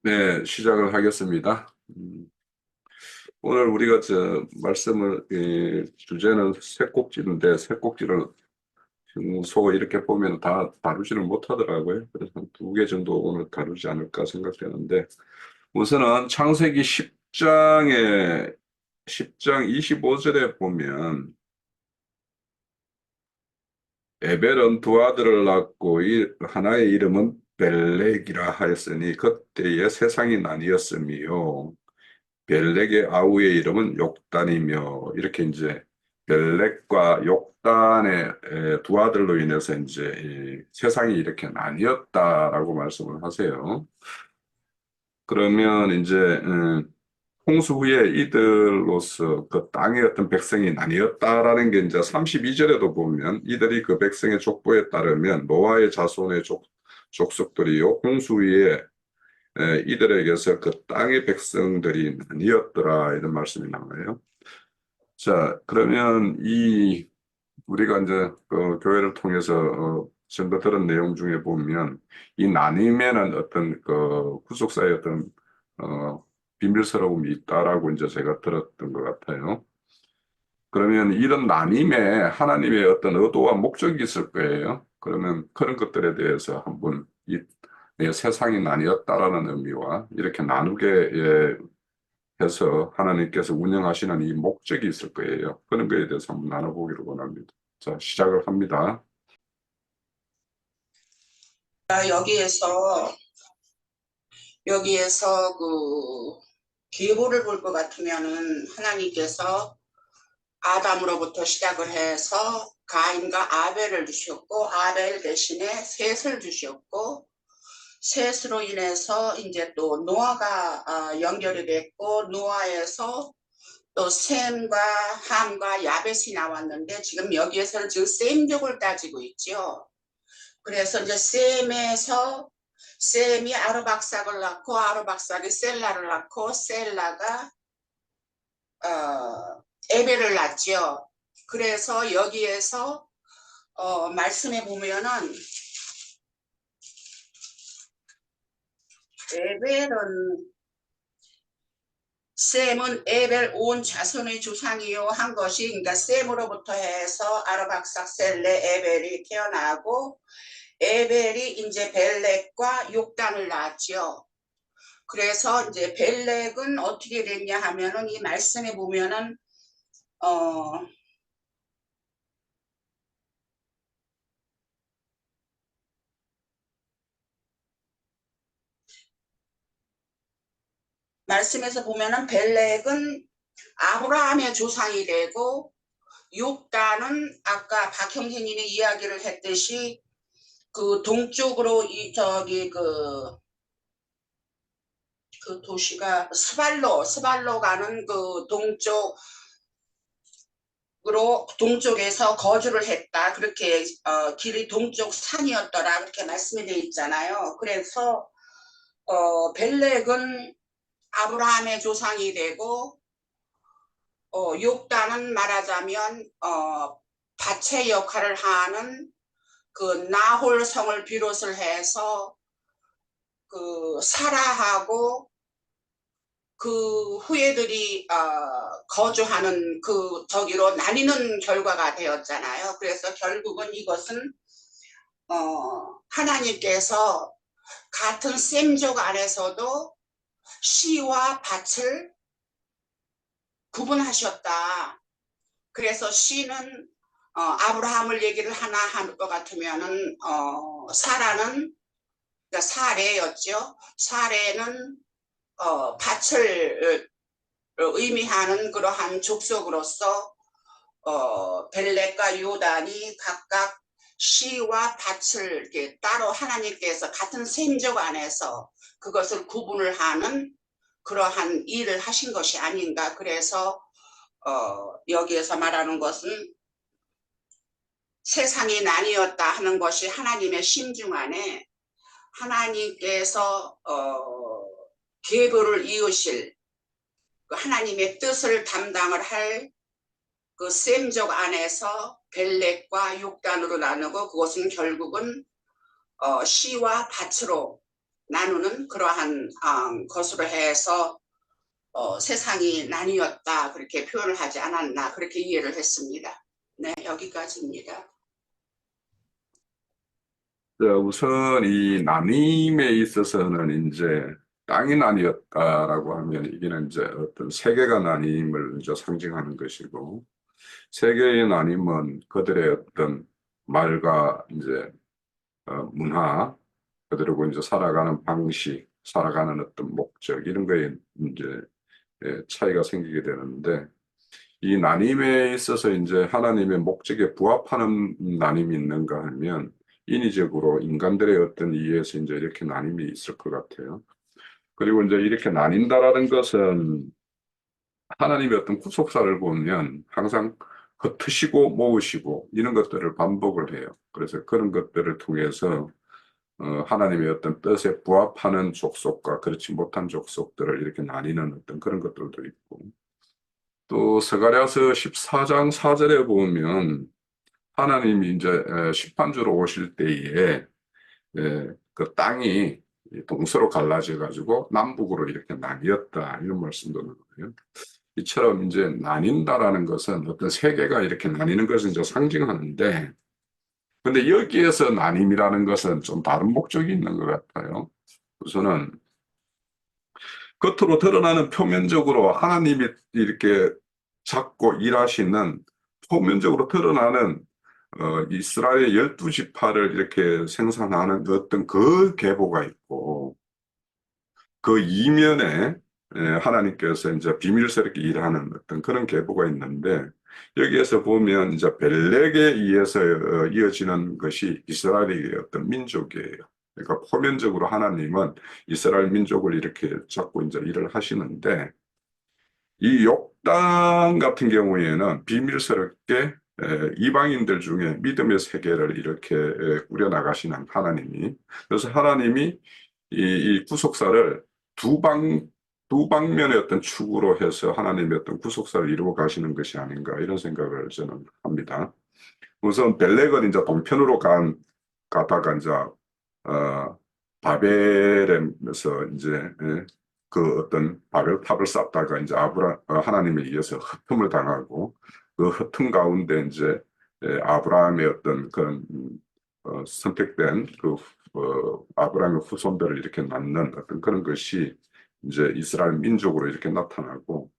네, 시작을 하겠습니다. 오늘 우리가 말씀을, 주제는 쇠꼭지인데, 쇠꼭지를 소 이렇게 보면 다 다루지를 못하더라고요. 그래서 한 두 개 정도 오늘 다루지 않을까 생각되는데, 우선은 창세기 10장 25절에 보면, 에벨은 두 아들을 낳고 하나의 이름은 벨렉이라 하였으니 그때의 세상이 나뉘었으며 벨렉의 아우의 이름은 욕단이며 이렇게 이제 벨렉과 욕단의 두 아들로 인해서 이제 이 세상이 이렇게 나뉘었다라고 말씀을 하세요. 그러면 이제 홍수 후에 이들로서 그 땅의 어떤 백성이 나뉘었다라는 게 이제 32절에도 보면 이들이 그 백성의 족보에 따르면 노아의 자손의 족속들이요 홍수 후에 이들에게서 그 땅의 백성들이 나뉘었더라 이런 말씀이 나와요. 자, 그러면 우리가 이제 그 교회를 통해서 전도 들은 내용 중에 보면 이 나눔에는 어떤 그 구속사의 어떤 비밀스러움이 있다라고 이제 제가 들었던 것 같아요. 그러면 이런 나눔에 하나님의 어떤 의도와 목적이 있을 거예요. 그러면 그런 것들에 대해서 한번 세상이 나뉘었다라는 의미와 이렇게 나누게 해서 하나님께서 운영하시는 이 목적이 있을 거예요. 그런 거에 대해서 한번 나눠보기를 원합니다. 자, 시작을 합니다. 여기에서 그 계보를 볼 것 같으면은 하나님께서 아담으로부터 시작을 해서 가인과 아벨을 주셨고 아벨 대신에 셋을 주셨고 셋으로 인해서 이제 또 노아가 연결이 됐고 노아에서 또 셈과 함과 야벳이 나왔는데 지금 여기에서는 지금 셈족을 따지고 있죠. 그래서 이제 셈이 아르박삭을 낳고 아르박삭이 셀라를 낳고 셀라가 에벨을 낳죠. 그래서 여기에서 말씀해 보면은 셈은 에벨 온 자손의 조상이요 한 것이 그러니까 셈으로부터 해서 아르박삭 셀레 에벨이 태어나고 에벨이 이제 벨렉과 욕단을 낳았죠. 그래서 이제 벨렉은 어떻게 됐냐 하면은 이 말씀에 보면은 말씀에서 보면은 벨렉은 아브라함의 조상이 되고 욕단은 아까 박 형제님이 이야기를 했듯이 그 동쪽으로 그 도시가 스발로 가는 그 동쪽에서 거주를 했다. 그렇게 길이 동쪽 산이었더라. 그렇게 말씀이 되어 있잖아요. 그래서 벨렉은 아브라함의 조상이 되고 욕단은 말하자면 밭의 역할을 하는 그 나홀 성을 비롯을 해서 그 사라하고 그 후예들이 거주하는 그 저기로 나뉘는 결과가 되었잖아요. 그래서 결국은 이것은 하나님께서 같은 셈족 안에서도 시와 밭을 구분하셨다. 그래서 시는 아브라함을 얘기를 하나 할 것 같으면은 사라는 그러니까 사레였죠. 사레는 밭을 의미하는 그러한 족속으로서 벨렉과 요단이 각각 시와 밭을 이렇게 따로 하나님께서 같은 셈족 안에서 그것을 구분을 하는 그러한 일을 하신 것이 아닌가. 그래서 여기에서 말하는 것은 세상이 나뉘었다 하는 것이 하나님의 심중 안에 하나님께서 계보를 이으실 하나님의 뜻을 담당을 할 그 셈족 안에서 벨렉과 욕단으로 나누고 그것은 결국은 시와 밭으로 나누는 그러한 것으로 해서 세상이 나뉘었다 그렇게 표현을 하지 않았나 그렇게 이해를 했습니다. 네, 여기까지입니다. 우선 이 나눔에 있어서는 이제 땅이 나뉘었다라고 하면 이게는 이제 어떤 세계가 나님을 이제 상징하는 것이고, 세계의 나님은 그들의 어떤 말과 이제 문화, 그들하고 이제 살아가는 방식, 살아가는 어떤 목적 이런 거에 이제 차이가 생기게 되는데, 이 나님에 있어서 이제 하나님의 목적에 부합하는 나님이 있는가 하면 인위적으로 인간들의 어떤 이해에서 이제 이렇게 나님이 있을 것 같아요. 그리고 이제 이렇게 나뉜다라는 것은 하나님의 어떤 구속사를 보면 항상 흩으시고 모으시고 이런 것들을 반복을 해요. 그래서 그런 것들을 통해서 하나님의 어떤 뜻에 부합하는 족속과 그렇지 못한 족속들을 이렇게 나뉘는 어떤 그런 것들도 있고, 또 스가랴서 14장 4절에 보면 하나님이 이제 심판주로 오실 때에 그 땅이 동서로 갈라져 가지고 남북으로 이렇게 나뉘었다 이런 말씀도 나와요. 이처럼 이제 나뉜다라는 것은 어떤 세계가 이렇게 나뉘는 것을 이제 상징하는데, 근데 여기에서 나눔이라는 것은 좀 다른 목적이 있는 것 같아요. 우선은 겉으로 드러나는 표면적으로 하나님이 이렇게 잡고 일하시는 표면적으로 드러나는 이스라엘의 12지파를 이렇게 생산하는 어떤 그 계보가 있고, 그 이면에 하나님께서 이제 비밀스럽게 일하는 어떤 그런 계보가 있는데, 여기에서 보면 이제 벨렉에 의해서 이어지는 것이 이스라엘의 어떤 민족이에요. 그러니까 표면적으로 하나님은 이스라엘 민족을 이렇게 잡고 이제 일을 하시는데, 이 욕당 같은 경우에는 비밀스럽게 이방인들 중에 믿음의 세계를 이렇게 꾸려나가시는 하나님이, 그래서 하나님이 이 구속사를 두 방면의 어떤 축으로 해서 하나님의 어떤 구속사를 이루어 가시는 것이 아닌가 이런 생각을 저는 합니다. 우선 벨렉은 이제 동편으로 가다가 이제 바벨에서 이제 그 어떤 바벨탑을 쌓다가 이제 하나님에 의해서 흩음을 당하고, 그 흩음 가운데 이제 아브라함의 어떤 그런 선택된 그 아브라함의 후손들을 이렇게 낳는 어떤 그런 것이 이제 이스라엘 민족으로 이렇게 나타나고,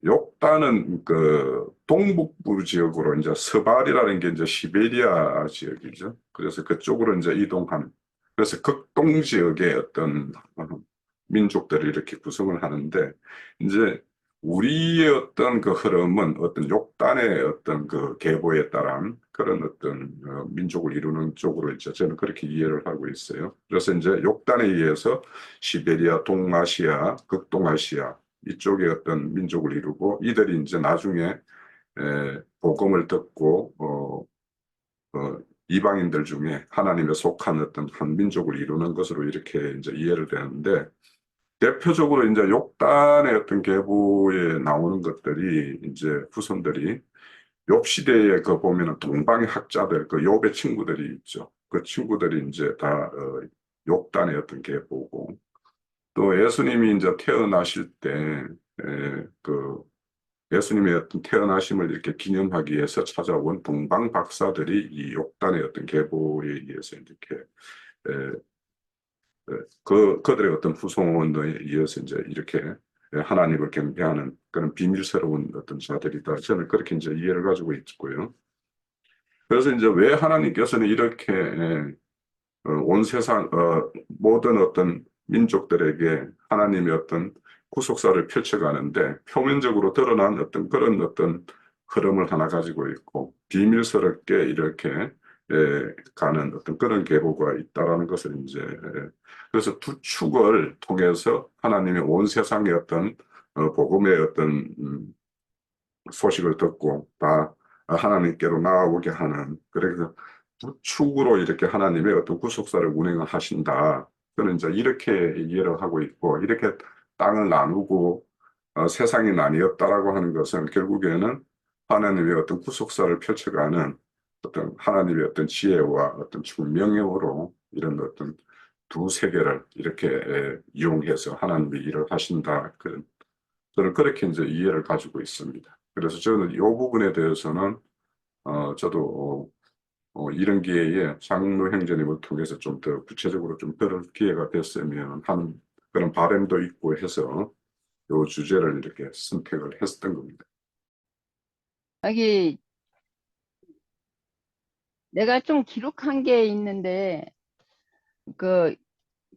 욕단은 그 동북부 지역으로 이제 서발이라는 게 이제 시베리아 지역이죠. 그래서 그쪽으로 이제 이동한, 그래서 극동 지역의 어떤 민족들을 이렇게 구성을 하는데, 이제 우리의 어떤 그 흐름은 어떤 욕단의 어떤 그 계보에 따른 그런 어떤 민족을 이루는 쪽으로 이제 저는 그렇게 이해를 하고 있어요. 그래서 이제 욕단에 의해서 시베리아, 동아시아, 극동아시아 이쪽의 어떤 민족을 이루고, 이들이 이제 나중에 복음을 듣고 이방인들 중에 하나님에 속한 어떤 한 민족을 이루는 것으로 이렇게 이제 이해를 되는데, 대표적으로 이제 욕단의 어떤 계보에 나오는 것들이 이제 후손들이 욥 시대에 그 보면은 동방의 학자들, 그 욥의 친구들이 있죠. 그 친구들이 이제 다 욕단의 어떤 계보고, 또 예수님이 이제 태어나실 때 그 예수님의 어떤 태어나심을 이렇게 기념하기 위해서 찾아온 동방 박사들이 이 욕단의 어떤 계보에 의해서 이렇게 에, 그들의 어떤 후손에 이어서 이제 이렇게 하나님을 경배하는 그런 비밀스러운 어떤 자들이다. 저는 그렇게 이제 이해를 가지고 있고요. 그래서 이제 왜 하나님께서는 이렇게 온 세상 모든 어떤 민족들에게 하나님의 어떤 구속사를 펼쳐가는데, 표면적으로 드러난 어떤 그런 어떤 흐름을 하나 가지고 있고 비밀스럽게 이렇게 가는 어떤 그런 계보가 있다라는 것을 이제 그래서 두 축을 통해서 하나님의 온 세상의 어떤 복음의 어떤 소식을 듣고 다 하나님께로 나아오게 하는, 그래서 두 축으로 이렇게 하나님의 어떤 구속사를 운행을 하신다. 저는 이제 이렇게 이해를 하고 있고, 이렇게 땅을 나누고 세상이 나뉘었다라고 하는 것은 결국에는 하나님의 어떤 구속사를 펼쳐가는 어떤 하나님의 어떤 지혜와 어떤 총명으로 이런 어떤 두 세계를 이렇게 이용해서 하나님이 일을 하신다. 저는 그렇게 이제 이해를 가지고 있습니다. 그래서 저는 이 부분에 대해서는 저도 이런 기회에 장로 형제님을 통해서 좀 더 구체적으로 좀 들을 기회가 됐으면 하는 그런 바람도 있고 해서 이 주제를 이렇게 선택을 했었던 겁니다. 여기 내가 좀 기록한 게 있는데 그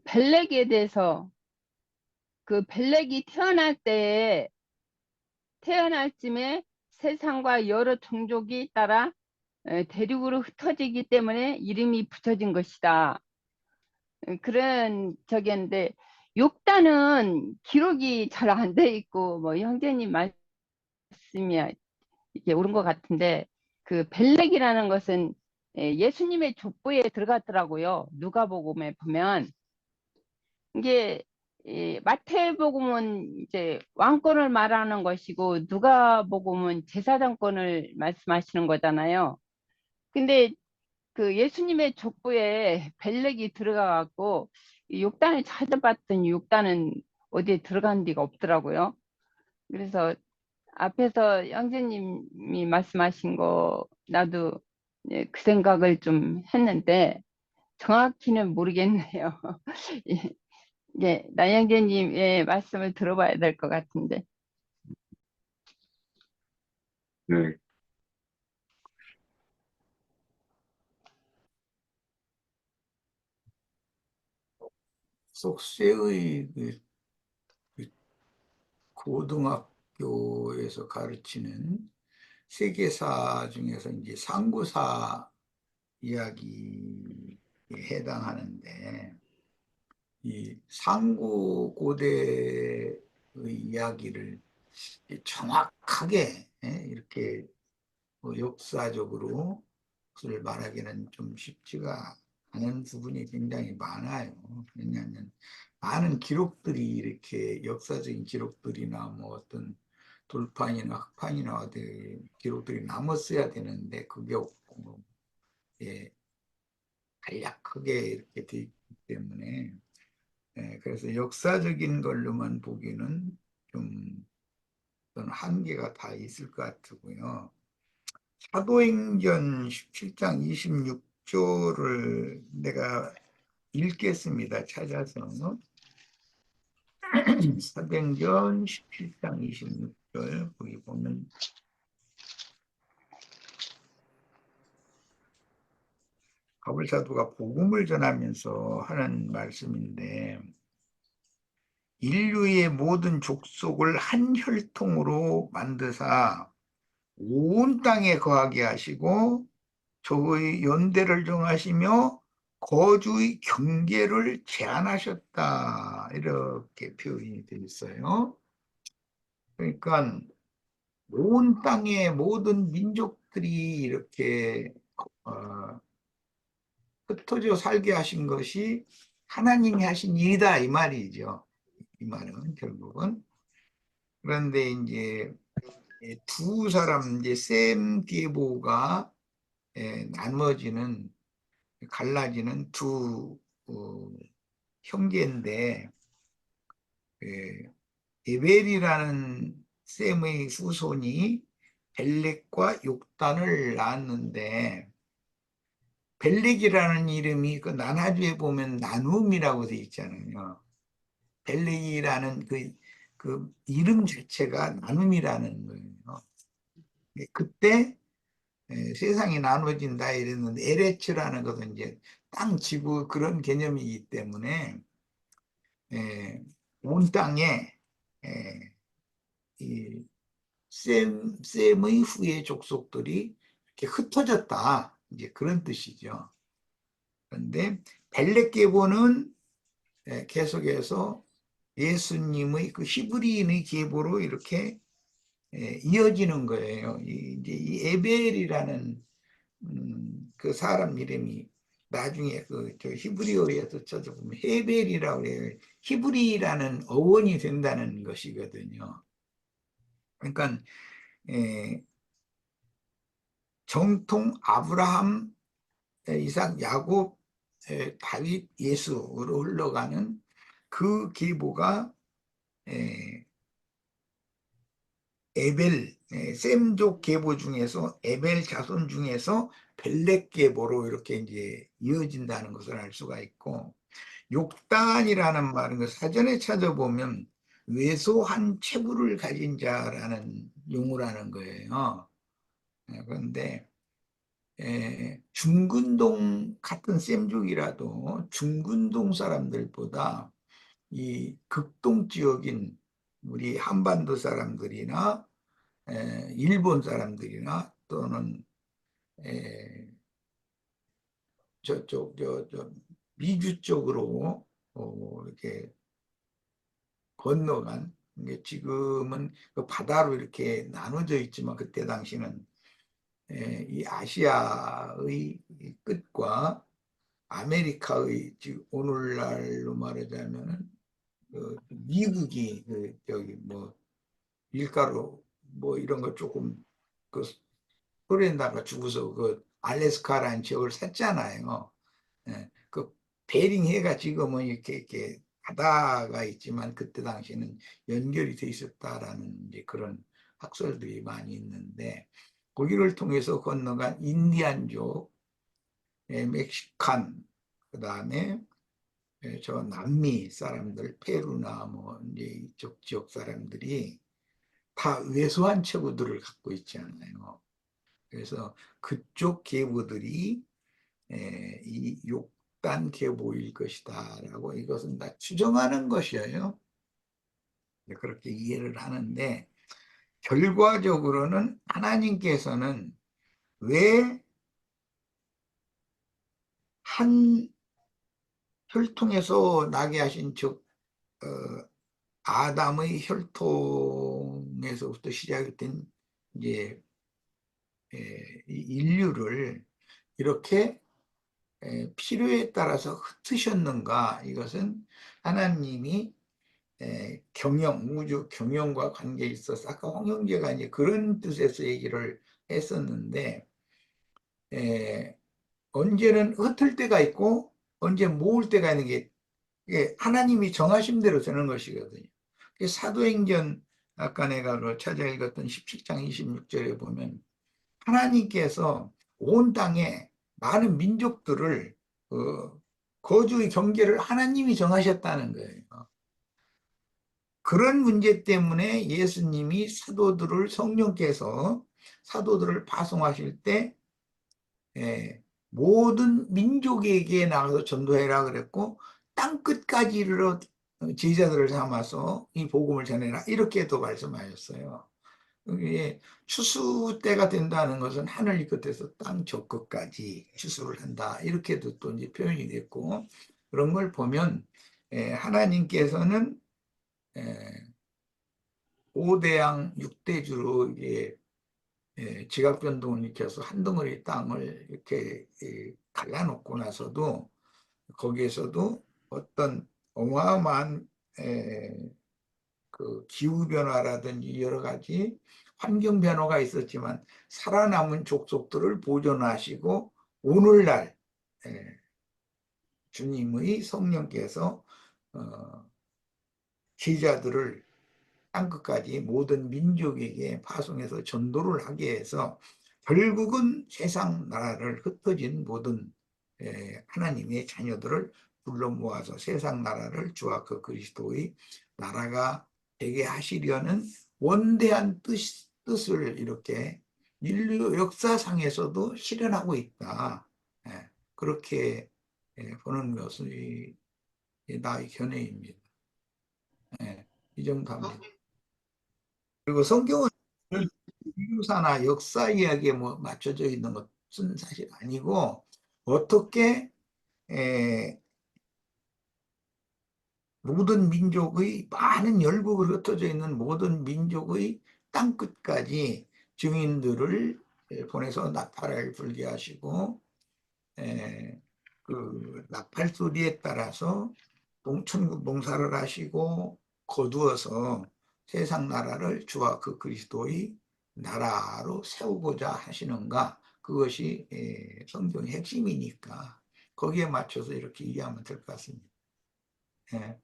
벨렉에 대해서 그 벨렉이 태어날 쯤에 세상과 여러 종족이 따라 대륙으로 흩어지기 때문에 이름이 붙여진 것이다. 그런 저기인데 욕단은 기록이 잘 안 돼 있고 뭐 형제님 말씀이 이게 옳은 것 같은데 그 벨렉이라는 것은 예수님의 족보에 들어갔더라고요. 누가복음에 보면 이게 마태복음은 이제 왕권을 말하는 것이고 누가복음은 제사장권을 말씀하시는 거잖아요. 근데 그 예수님의 족보에 벨렉이 들어가 갖고 욕단을 찾아봤더니 욕단은 어디에 들어간 데가 없더라고요. 그래서 앞에서 형제님이 말씀하신 거 나도 그 생각을 좀 했는데 정확히는 모르겠네요. 예, 나영재님의 말씀을 들어봐야 될 것 같은데. 네, 속세의 그 고등학교에서 가르치는 세계사 중에서 이제 상고사 이야기에 해당하는데 이 상고 고대의 이야기를 정확하게 이렇게 역사적으로 그것을 말하기는 좀 쉽지가 않은 부분이 굉장히 많아요. 왜냐하면 많은 기록들이 이렇게 역사적인 기록들이나 뭐 어떤 돌판이나 흑판이나 어떤 기록들이 남았어야 되는데 그게 없고 예, 간략하게 이렇게 돼 있기 때문에 그래서 역사적인 걸로만 보기는 좀 어떤 한계가 다 있을 것 같고요. 사도행전 17장 26절을 내가 읽겠습니다. 찾아서. 사도행전 17장 26절 거기 보면 바울사도가 복음을 전하면서 하는 말씀인데 인류의 모든 족속을 한 혈통으로 만드사 온 땅에 거하게 하시고 저의 연대를 정하시며 거주의 경계를 제한하셨다 이렇게 표현이 되어 있어요. 그러니까 온 땅의 모든 민족들이 이렇게 흩어져 살게 하신 것이 하나님이 하신 일이다 이 말이죠. 이 말은 결국은. 그런데 이제 두 사람 이제 셈 디에보가 나눠지는 갈라지는 두 형제인데 에벨이라는 셈의 후손이 벨렉과 욕단을 낳았는데 벨렉이라는 이름이 그 난하주에 보면 나눔이라고 돼 있잖아요. 벨렉이라는 그 이름 자체가 나눔이라는 거예요. 그때 세상이 나눠진다 이랬는데 에레츠라는 것은 이제 땅, 지구 그런 개념이기 때문에 온 땅에 이 셈의 후예 족속들이 이렇게 흩어졌다 이제 그런 뜻이죠. 그런데 벨렉 계보는 계속해서 예수님의 그 히브리인의 계보로 이렇게 이어지는 거예요. 이제 이 에벨이라는 그 사람 이름이 나중에 저 히브리어에서 찾아보면 헤벨이라고 해요. 히브리라는 어원이 된다는 것이거든요. 그러니까 정통 아브라함, 이삭, 야곱 다윗 예수로 흘러가는 그 계보가 에벨, 셈족 계보 중에서 에벨 자손 중에서 벨렉 계보로 이렇게 이제 이어진다는 것을 알 수가 있고, 욕단이라는 말은 그 사전에 찾아보면 왜소한 체부를 가진 자라는 용어라는 거예요. 그런데 중근동 같은 셈족이라도 중근동 사람들보다 이 극동 지역인 우리 한반도 사람들이나 일본 사람들이나 또는 저쪽 저 미주 쪽으로 이렇게 건너간 이게 지금은 그 바다로 이렇게 나눠져 있지만 그때 당시는 이 아시아의 이 끝과 아메리카의 지금 오늘날로 말하자면은 그 미국이 그 저기 뭐 밀가루 뭐 이런 거 조금 그 소련다가 주고서 그 알래스카라는 지역을 샀잖아요. 그 베링 해가 지금은 이렇게 바다가 있지만 그때 당시에는 연결이 돼 있었다라는 이제 그런 학설들이 많이 있는데 거기를 통해서 건너간 인디안족, 멕시칸, 그다음에 저 남미 사람들, 페루나 뭐 이제 이쪽 지역 사람들이 다 왜소한 체구들을 갖고 있지 않아요. 그래서 그쪽 계보들이 이 욕단 계보일 것이다라고 이것은 다 추정하는 것이에요. 그렇게 이해를 하는데 결과적으로는 하나님께서는 왜 한 혈통에서 나게 하신 즉 아담의 혈통에서부터 시작된 이제 이 인류를 이렇게 필요에 따라서 흩으셨는가? 이것은 하나님이 경영, 우주 경영과 관계에 있어서 아까 황영재가 이제 그런 뜻에서 얘기를 했었는데 언제는 흩을 때가 있고 언제 모을 때가 있는 게 이게 하나님이 정하신 대로 되는 것이거든요. 사도행전 아까 내가 그 찾아 읽었던 17장 26절에 보면 하나님께서 온 땅에 많은 민족들을 거주의 경계를 하나님이 정하셨다는 거예요. 그런 문제 때문에 예수님이 성령께서 사도들을 파송하실 때 모든 민족에게 나가서 전도해라 그랬고 땅 끝까지 이르러 제자들을 삼아서 이 복음을 전해라 이렇게도 말씀하셨어요. 이게 추수 때가 된다는 것은 하늘 이 끝에서 땅 저 끝까지 추수를 한다 이렇게도 또 이제 표현이 됐고 그런 걸 보면 하나님께서는 5대양 6대주로 지각 변동을 일으켜서 한 덩어리 땅을 이렇게 갈라놓고 나서도 거기에서도 어떤 어마어마한 그 기후 변화라든지 여러 가지 환경 변화가 있었지만 살아남은 족속들을 보존하시고 오늘날 주님의 성령께서 제자들을 땅끝까지 모든 민족에게 파송해서 전도를 하게 해서 결국은 세상 나라를 흩어진 모든 하나님의 자녀들을 불러 모아서 세상 나라를 주와 그 그리스도의 나라가 되게 하시려는 원대한 뜻을 이렇게 인류 역사상에서도 실현하고 있다. 그렇게 보는 것이 나의 견해입니다. 이 정도 합니다. 그리고 성경은 인류사나 역사 이야기에 뭐 맞춰져 있는 것은 사실 아니고 어떻게 모든 민족의 많은 열국을 흩어져 있는 모든 민족의 땅끝까지 증인들을 보내서 나팔을 불게 하시고 그 나팔 소리에 따라서 천국 봉사를 하시고 거두어서 세상 나라를 주와 그 그리스도의 나라로 세우고자 하시는가 그것이 성경의 핵심이니까 거기에 맞춰서 이렇게 이해하면 될 것 같습니다. 예.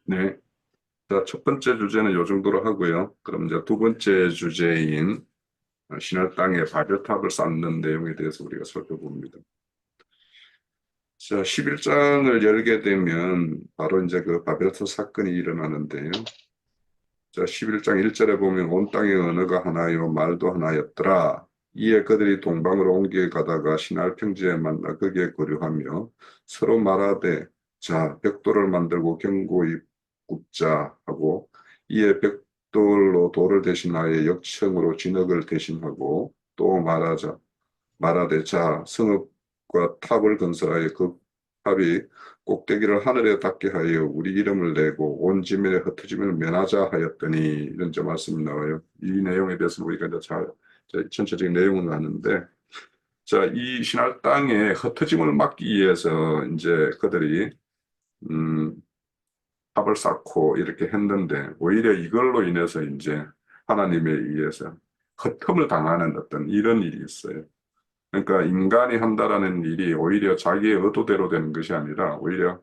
네. 자, 첫 번째 주제는 요 정도로 하고요. 그럼 이제 두 번째 주제인 신할 땅에 바벨탑을 쌓는 내용에 대해서 우리가 살펴봅니다. 자, 11장을 열게 되면 바로 이제 그 바벨탑 사건이 일어나는데요. 자, 11장 1절에 보면 온 땅의 언어가 하나요 말도 하나였더라. 이에 그들이 동방으로 옮겨 가다가 신할 평지에 만나 거기에 거류하며 서로 말하되 자 벽돌을 만들고 견고히 굽자 하고 이에 벽돌로 돌을 대신하여 역청으로 진흙을 대신하고 또 말하되 자 성읍과 탑을 건설하여 그 탑이 꼭대기를 하늘에 닿게 하여 우리 이름을 내고 온 지면에 흩어짐을 면하자 하였더니 이런 저 말씀이 나와요. 이 내용에 대해서는 우리가 이제 전체적인 내용은 아는데 자, 이 신할 땅에 흩어짐을 막기 위해서 이제 그들이 음, 탑을 쌓고 이렇게 했는데 오히려 이걸로 인해서 이제 하나님에 의해서 헛텀을 당하는 어떤 이런 일이 있어요. 그러니까 인간이 한다라는 일이 오히려 자기의 의도대로 되는 것이 아니라 오히려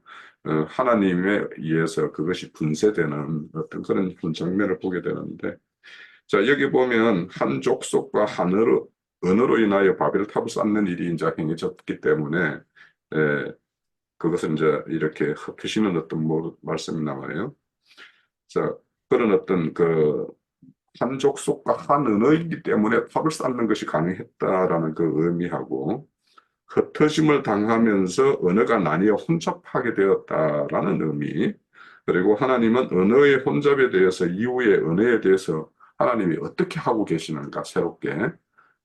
하나님에 의해서 그것이 분쇄되는 어떤 그런 장면을 보게 되는데 자 여기 보면 한 족속과 한 언어로 인하여 바벨탑을 쌓는 일이 이제 행해졌기 때문에 그것은 이제 이렇게 흩으시는 어떤 말씀이 나와요. 자 그런 어떤 그 한 족속과 한 언어이기 때문에 탑을 쌓는 것이 가능했다라는 그 의미하고 흩어짐을 당하면서 언어가 나뉘어 혼잡하게 되었다라는 의미 그리고 하나님은 언어의 혼잡에 대해서 이후의 언어에 대해서 하나님이 어떻게 하고 계시는가 새롭게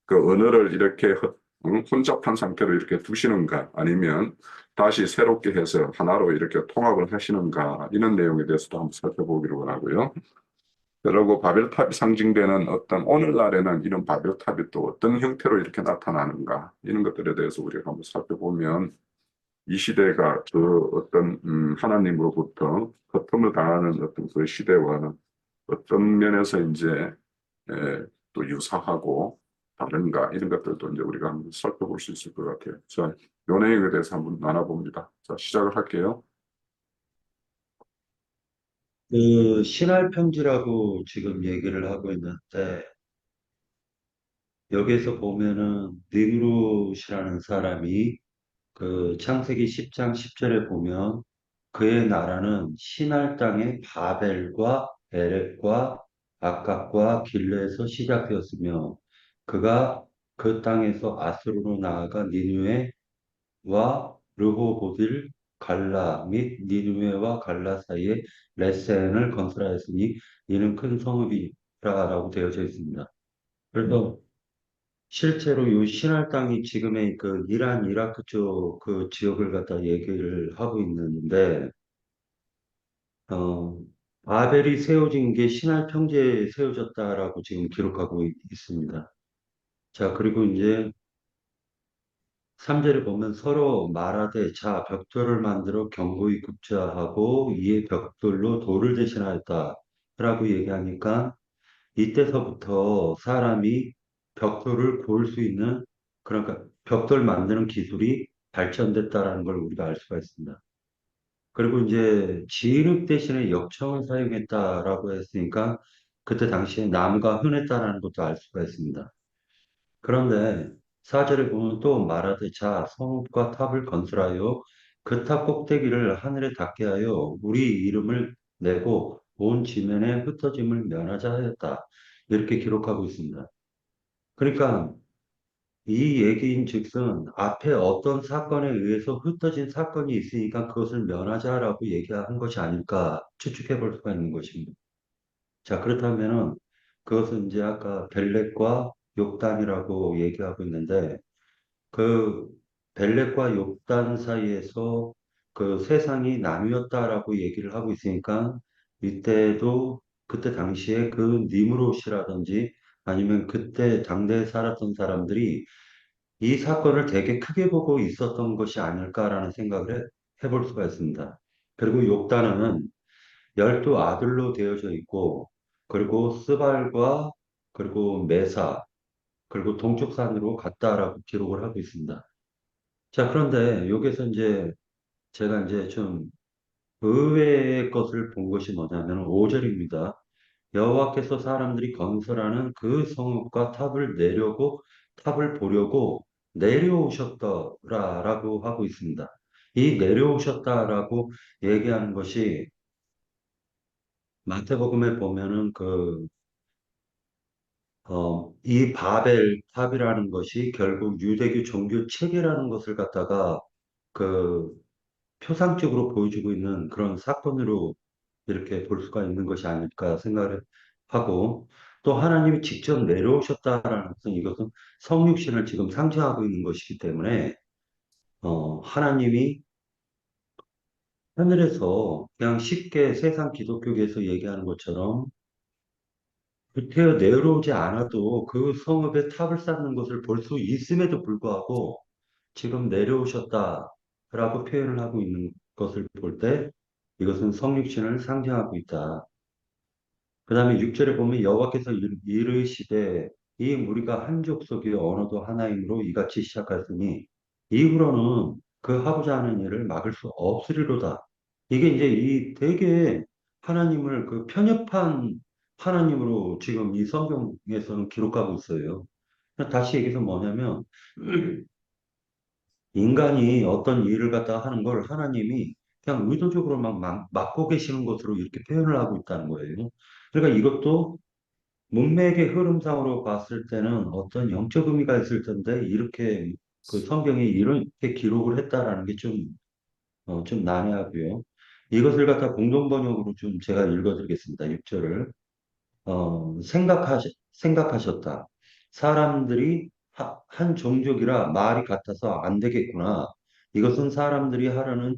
그 언어를 이렇게 혼잡한 상태로 이렇게 두시는가 아니면 다시 새롭게 해서 하나로 이렇게 통합을 하시는가 이런 내용에 대해서도 한번 살펴보기로 원하고요. 그리고 바벨탑이 상징되는 어떤 오늘날에는 이런 바벨탑이 또 어떤 형태로 이렇게 나타나는가 이런 것들에 대해서 우리가 한번 살펴보면 이 시대가 그 어떤 하나님으로부터 거품을 당하는 어떤 그 시대와 어떤 면에서 이제 또 유사하고 다른가 이런 것들도 이제 우리가 한번 살펴볼 수 있을 것 같아요. 자, 요 내용에 대해서 한번 나눠봅니다. 자, 시작을 할게요. 그 신할평지라고 지금 얘기를 하고 있는데 여기에서 보면은 느므롯이라는 사람이 그 창세기 10장 10절에 보면 그의 나라는 신할 땅의 바벨과 에렉과 아깝과 길르에서 시작되었으며 그가 그 땅에서 아수르로 나아가 니누에와 르호보딜 갈라 및 니누에와 갈라 사이에 레센을 건설하였으니 이는 큰 성읍이라라고 되어져 있습니다. 그래서 실제로 이 신할 땅이 지금의 그 이란, 이라크 쪽 그 지역을 갖다 얘기를 하고 있는데, 어, 바벨이 세워진 게 신할 평지에 세워졌다라고 지금 기록하고 있습니다. 자, 그리고 이제 3절에 보면 서로 말하되 자, 벽돌을 만들어 견고히 굽자 하고 이에 벽돌로 돌을 대신하였다. 라고 얘기하니까 이때서부터 사람이 벽돌을 구울 수 있는 그러니까 벽돌 만드는 기술이 발전됐다라는 걸 우리가 알 수가 있습니다. 그리고 이제 진흙 대신에 역청을 사용했다라고 했으니까 그때 당시에 나무가 흔했다라는 것도 알 수가 있습니다. 그런데 4절에 보면 또 말하되 자 성읍과 탑을 건설하여 그 탑 꼭대기를 하늘에 닿게 하여 우리 이름을 내고 온 지면에 흩어짐을 면하자 하였다. 이렇게 기록하고 있습니다. 그러니까 이 얘기인즉슨 앞에 어떤 사건에 의해서 흩어진 사건이 있으니까 그것을 면하자라고 얘기한 것이 아닐까 추측해 볼 수가 있는 것입니다. 자, 그렇다면은 그것은 이제 아까 벨렉과 욕단이라고 얘기하고 있는데 그 벨렉과 욕단 사이에서 그 세상이 나뉘었다라고 얘기를 하고 있으니까 이때도 그때 당시에 그 니므롯이라든지 아니면 그때 당대에 살았던 사람들이 이 사건을 되게 크게 보고 있었던 것이 아닐까라는 생각을 해볼 수가 있습니다. 그리고 욕단은 12 아들로 되어져 있고 그리고 스발과 그리고 메사 그리고 동쪽 산으로 갔다라고 기록을 하고 있습니다. 자, 그런데 여기서 이제 제가 이제 좀 의외의 것을 본 것이 뭐냐면 5절입니다. 여호와께서 사람들이 건설하는 그 성읍과 탑을 보려고 내려오셨더라라고 하고 있습니다. 이 내려오셨다라고 얘기하는 것이 마태복음에 보면은 이 바벨 탑이라는 것이 결국 유대교 종교 체계라는 것을 갖다가 그 표상적으로 보여주고 있는 그런 사건으로 이렇게 볼 수가 있는 것이 아닐까 생각을 하고 또 하나님이 직접 내려오셨다라는 것은 이것은 성육신을 지금 상징하고 있는 것이기 때문에 하나님이 하늘에서 그냥 쉽게 세상 기독교계에서 얘기하는 것처럼 태어 내려오지 않아도 그 성읍에 탑을 쌓는 것을 볼 수 있음에도 불구하고 지금 내려오셨다라고 표현을 하고 있는 것을 볼 때 이것은 성육신을 상징하고 있다. 그 다음에 6절에 보면 여호와께서 이르시되 이 무리가 한 족속이 언어도 하나이므로 이같이 시작하였으니 이후로는 그 하고자 하는 일을 막을 수 없으리로다. 이게 이제 이 되게 하나님을 그 편협한 하나님으로 지금 이 성경에서는 기록하고 있어요. 다시 얘기해서 뭐냐면 인간이 어떤 일을 갖다가 하는 걸 하나님이 그냥 의도적으로 막고 계시는 것으로 이렇게 표현을 하고 있다는 거예요. 그러니까 이것도 문맥의 흐름상으로 봤을 때는 어떤 영적 의미가 있을 텐데 이렇게 그 성경에 이렇게 기록을 했다라는 게 좀 난해하고요. 이것을 갖다 공동 번역으로 좀 제가 읽어드리겠습니다. 6절을. 생각하셨다. 사람들이 한 종족이라 말이 같아서 안 되겠구나. 이것은 사람들이 하려는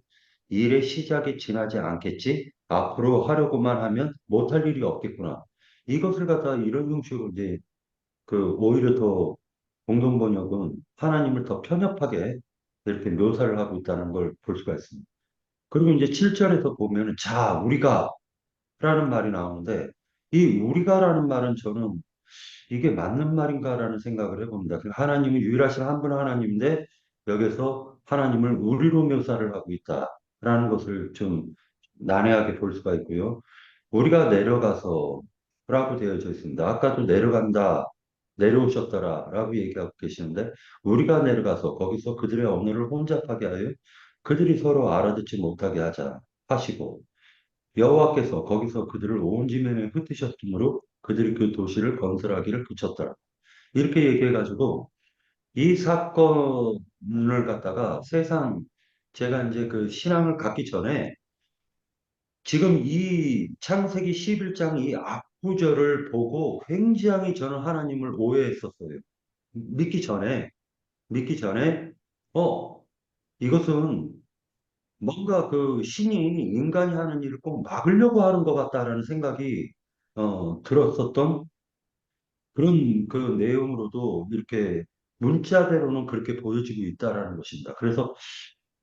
일의 시작이 지나지 않겠지? 앞으로 하려고만 하면 못할 일이 없겠구나. 이것을 갖다 이런 형식으로 이제 오히려 더 공동 번역은 하나님을 더 편협하게 이렇게 묘사를 하고 있다는 걸 볼 수가 있습니다. 그리고 이제 7절에서 보면은 자, 우리가 라는 말이 나오는데 이 우리가라는 말은 저는 이게 맞는 말인가라는 생각을 해봅니다. 하나님은 유일하신 한 분 하나님인데 여기서 하나님을 우리로 묘사를 하고 있다라는 것을 좀 난해하게 볼 수가 있고요. 우리가 내려가서 라고 되어져 있습니다. 아까도 내려간다, 내려오셨더라 라고 얘기하고 계시는데 우리가 내려가서 거기서 그들의 언어를 혼잡하게 하여 그들이 서로 알아듣지 못하게 하자 하시고 여호와께서 거기서 그들을 온 지면에 흩으셨으므로 그들이 그 도시를 건설하기를 그쳤더라. 이렇게 얘기해가지고 이 사건을 갖다가 제가 이제 그 신앙을 갖기 전에 지금 이 창세기 11장 이 앞구절을 보고 굉장히 저는 하나님을 오해했었어요. 믿기 전에, 믿기 전에, 어, 이것은 뭔가 그 신이 인간이 하는 일을 꼭 막으려고 하는 것 같다라는 생각이 들었었던 그런 그 내용으로도 이렇게 문자대로는 그렇게 보여지고 있다라는 것입니다. 그래서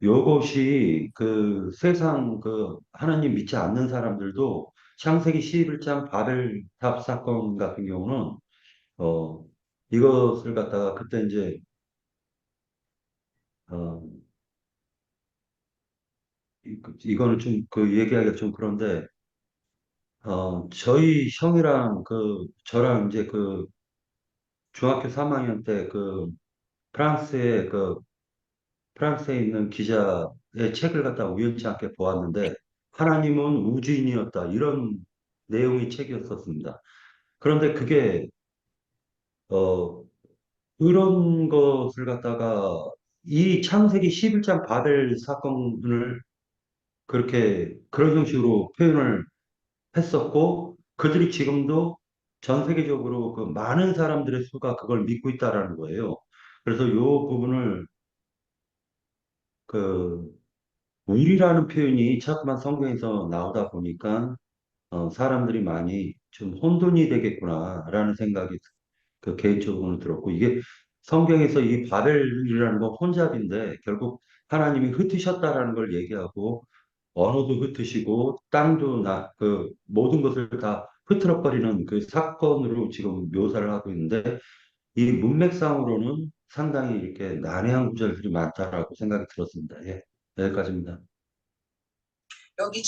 요것이 그 세상 그 하나님 믿지 않는 사람들도 창세기 11장 바벨탑 사건 같은 경우는 어 이것을 갖다가 그때 이제 어 이거는 좀 그 얘기하기가 좀 그런데 저희 형이랑 저랑 이제 중학교 3학년 때 프랑스에 있는 기자의 책을 갖다 우연치 않게 보았는데, 하나님은 우주인이었다. 이런 내용의 책이었었습니다. 그런데 어, 그런 것을 갖다가 이 창세기 11장 바벨 사건을 그런 형식으로 표현을 했었고 그들이 지금도 전 세계적으로 그 많은 사람들의 수가 그걸 믿고 있다라는 거예요. 그래서 이 부분을 그 우리라는 표현이 자꾸만 성경에서 나오다 보니까 사람들이 많이 좀 혼돈이 되겠구나라는 생각이 개인적으로 들었고 이게 성경에서 이 바벨이라는 건 혼잡인데 결국 하나님이 흩으셨다라는 걸 얘기하고 언어도 흩으시고 땅도 모든 것을 다 흐트러버리는 그 사건으로 지금 묘사를 하고 있는데 이 문맥상으로는 상당히 이렇게 난해한 구절들이 많다라고 생각이 들었습니다. 예, 여기까지입니다. 여기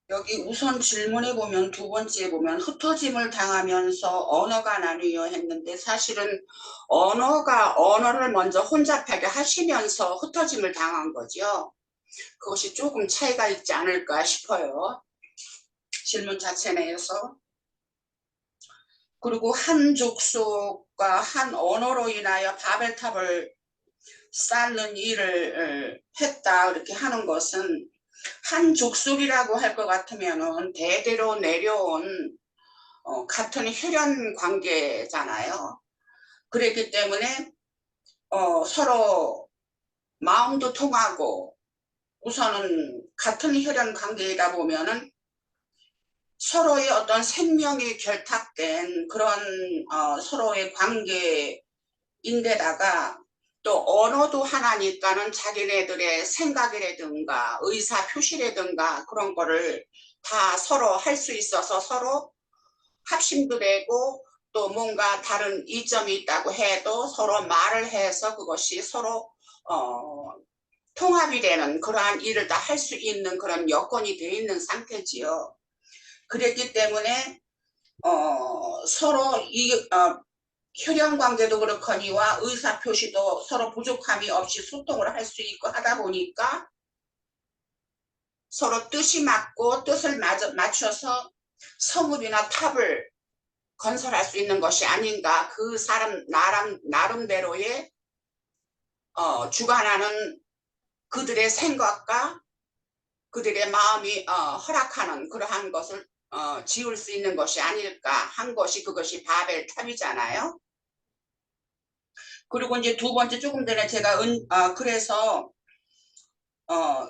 여기 우선 질문에 보면 두 번째에 보면 흩어짐을 당하면서 언어가 나뉘어 했는데 사실은 언어를 먼저 혼잡하게 하시면서 흩어짐을 당한 거죠. 그것이 조금 차이가 있지 않을까 싶어요. 질문 자체 내에서. 그리고 한 족속과 한 언어로 인하여 바벨탑을 쌓는 일을 했다 이렇게 하는 것은 한 족속이라고 할 것 같으면은 대대로 내려온 같은 혈연 관계잖아요. 그랬기 때문에 서로 마음도 통하고 우선은 같은 혈연 관계이다 보면은 서로의 어떤 생명이 결탁된 그런 서로의 관계인데다가 또 언어도 하나니까는 자기네들의 생각이라든가 의사 표시라든가 그런 거를 다 서로 할 수 있어서 서로 합심도 되고 또 뭔가 다른 이점이 있다고 해도 서로 말을 해서 그것이 서로 통합이 되는 그러한 일을 다 할 수 있는 그런 여건이 되어 있는 상태지요. 그랬기 때문에 서로 혈연 관계도 그렇거니와 의사 표시도 서로 부족함이 없이 소통을 할 수 있고 하다 보니까 서로 뜻이 맞고 뜻을 맞춰서 성읍이나 탑을 건설할 수 있는 것이 아닌가. 그 사람 나름대로의 주관하는 그들의 생각과 그들의 마음이 허락하는 그러한 것을 지을 수 있는 것이 아닐까 한 것이 그것이 바벨탑이잖아요. 그리고 이제 두 번째 조금 전에 제가 그래서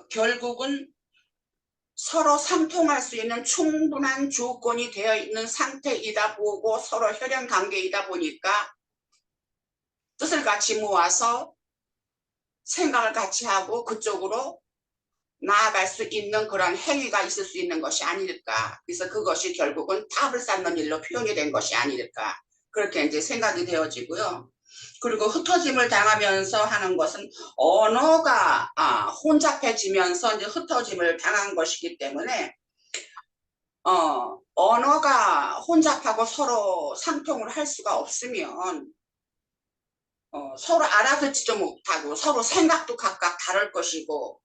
결국은 서로 상통할 수 있는 충분한 조건이 되어 있는 상태이다 보고 서로 혈연 관계이다 보니까 뜻을 같이 모아서 생각을 같이 하고 그쪽으로 나아갈 수 있는 그런 행위가 있을 수 있는 것이 아닐까. 그래서 그것이 결국은 탑을 쌓는 일로 표현이 된 것이 아닐까. 그렇게 이제 생각이 되어지고요. 그리고 흩어짐을 당하면서 하는 것은 언어가 혼잡해지면서 이제 흩어짐을 당한 것이기 때문에 언어가 혼잡하고 서로 상통을 할 수가 없으면 서로 알아듣지도 못하고 서로 생각도 각각 다를 것이고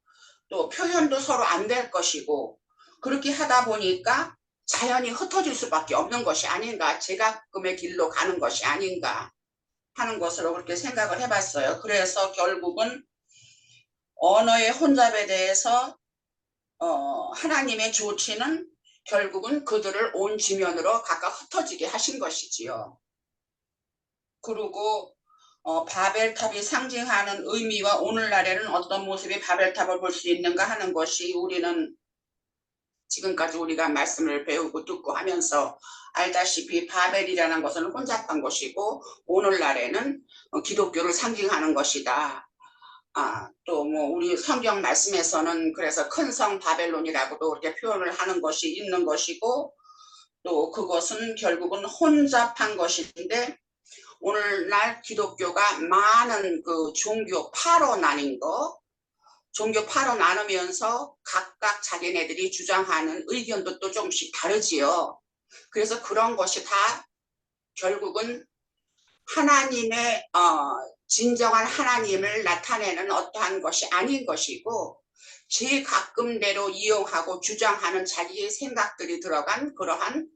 또 표현도 서로 안 될 것이고 그렇게 하다 보니까 자연히 흩어질 수밖에 없는 것이 아닌가. 제각금의 길로 가는 것이 아닌가 하는 것으로 그렇게 생각을 해봤어요. 그래서 결국은 언어의 혼잡에 대해서 하나님의 조치는 결국은 그들을 온 지면으로 각각 흩어지게 하신 것이지요. 그리고 바벨탑이 상징하는 의미와 오늘날에는 어떤 모습의 바벨탑을 볼 수 있는가 하는 것이 우리는 지금까지 우리가 말씀을 배우고 듣고 하면서 알다시피 바벨이라는 것은 혼잡한 것이고 오늘날에는 기독교를 상징하는 것이다. 또 뭐 우리 성경 말씀에서는 그래서 큰 성 바벨론이라고도 그렇게 표현을 하는 것이 있는 것이고 또 그것은 결국은 혼잡한 것인데 오늘날 기독교가 많은 그 종교파로 나뉜 거 종교파로 나누면서 각각 자기네들이 주장하는 의견도 또 조금씩 다르지요. 그래서 그런 것이 다 결국은 하나님의 진정한 하나님을 나타내는 어떠한 것이 아닌 것이고 제 가끔대로 이용하고 주장하는 자기의 생각들이 들어간 그러한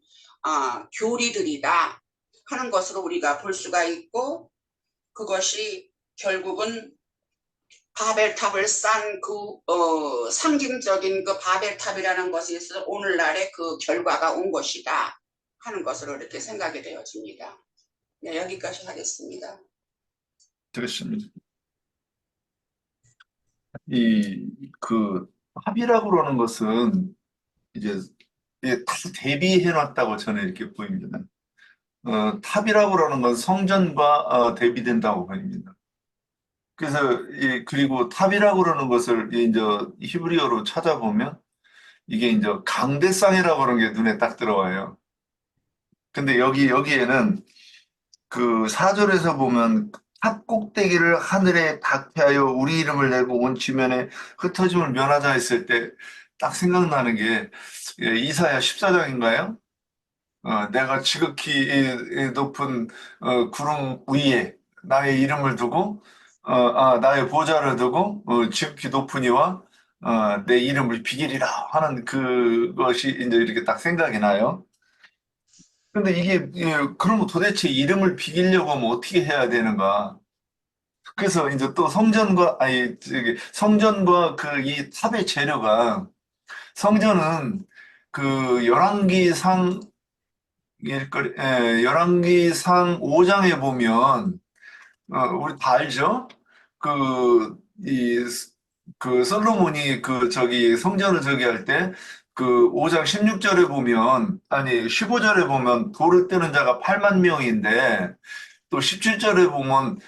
교리들이다 하는 것으로 우리가 볼 수가 있고 그것이 결국은 바벨탑을 싼 그 상징적인 그 바벨탑이라는 것이 있어 오늘날의 그 결과가 온 것이다 하는 것으로 이렇게 생각이 되어집니다. 네, 여기까지 하겠습니다. 되겠습니다. 그 합이라고 그러는 것은 이제 다 대비해놨다고 저는 이렇게 보입니다. 탑이라고 그러는 건 성전과 대비된다고 보입니다. 그래서 그리고 탑이라고 그러는 것을 이제 히브리어로 찾아보면 이게 이제 강대상이라고 그러는 게 눈에 딱 들어와요. 근데 여기에는 그 4절에서 보면 탑 꼭대기를 하늘에 닿게 하여 우리 이름을 내고 온 지면에 흩어짐을 면하자 했을 때 딱 생각나는 게 이사야 14장인가요? 내가 지극히 이 높은 구름 위에 나의 이름을 두고 나의 보좌를 두고 지극히 높은 이와 내 이름을 비기리라 하는 그것이 이제 이렇게 딱 생각이 나요. 근데 이게 그러면 도대체 이름을 비기려고 하면 어떻게 해야 되는가? 그래서 이제 또 성전과 그 이 탑의 재료가 성전은 그 열왕기상 5장에 보면 우리 다 알죠? 그, 이, 그 솔로몬이 그 저기 성전을 저기 할 때 그 5장 16절에 보면, 아니, 15절에 보면 돌을 뜨는 자가 8만 명인데 또 17절에 보면,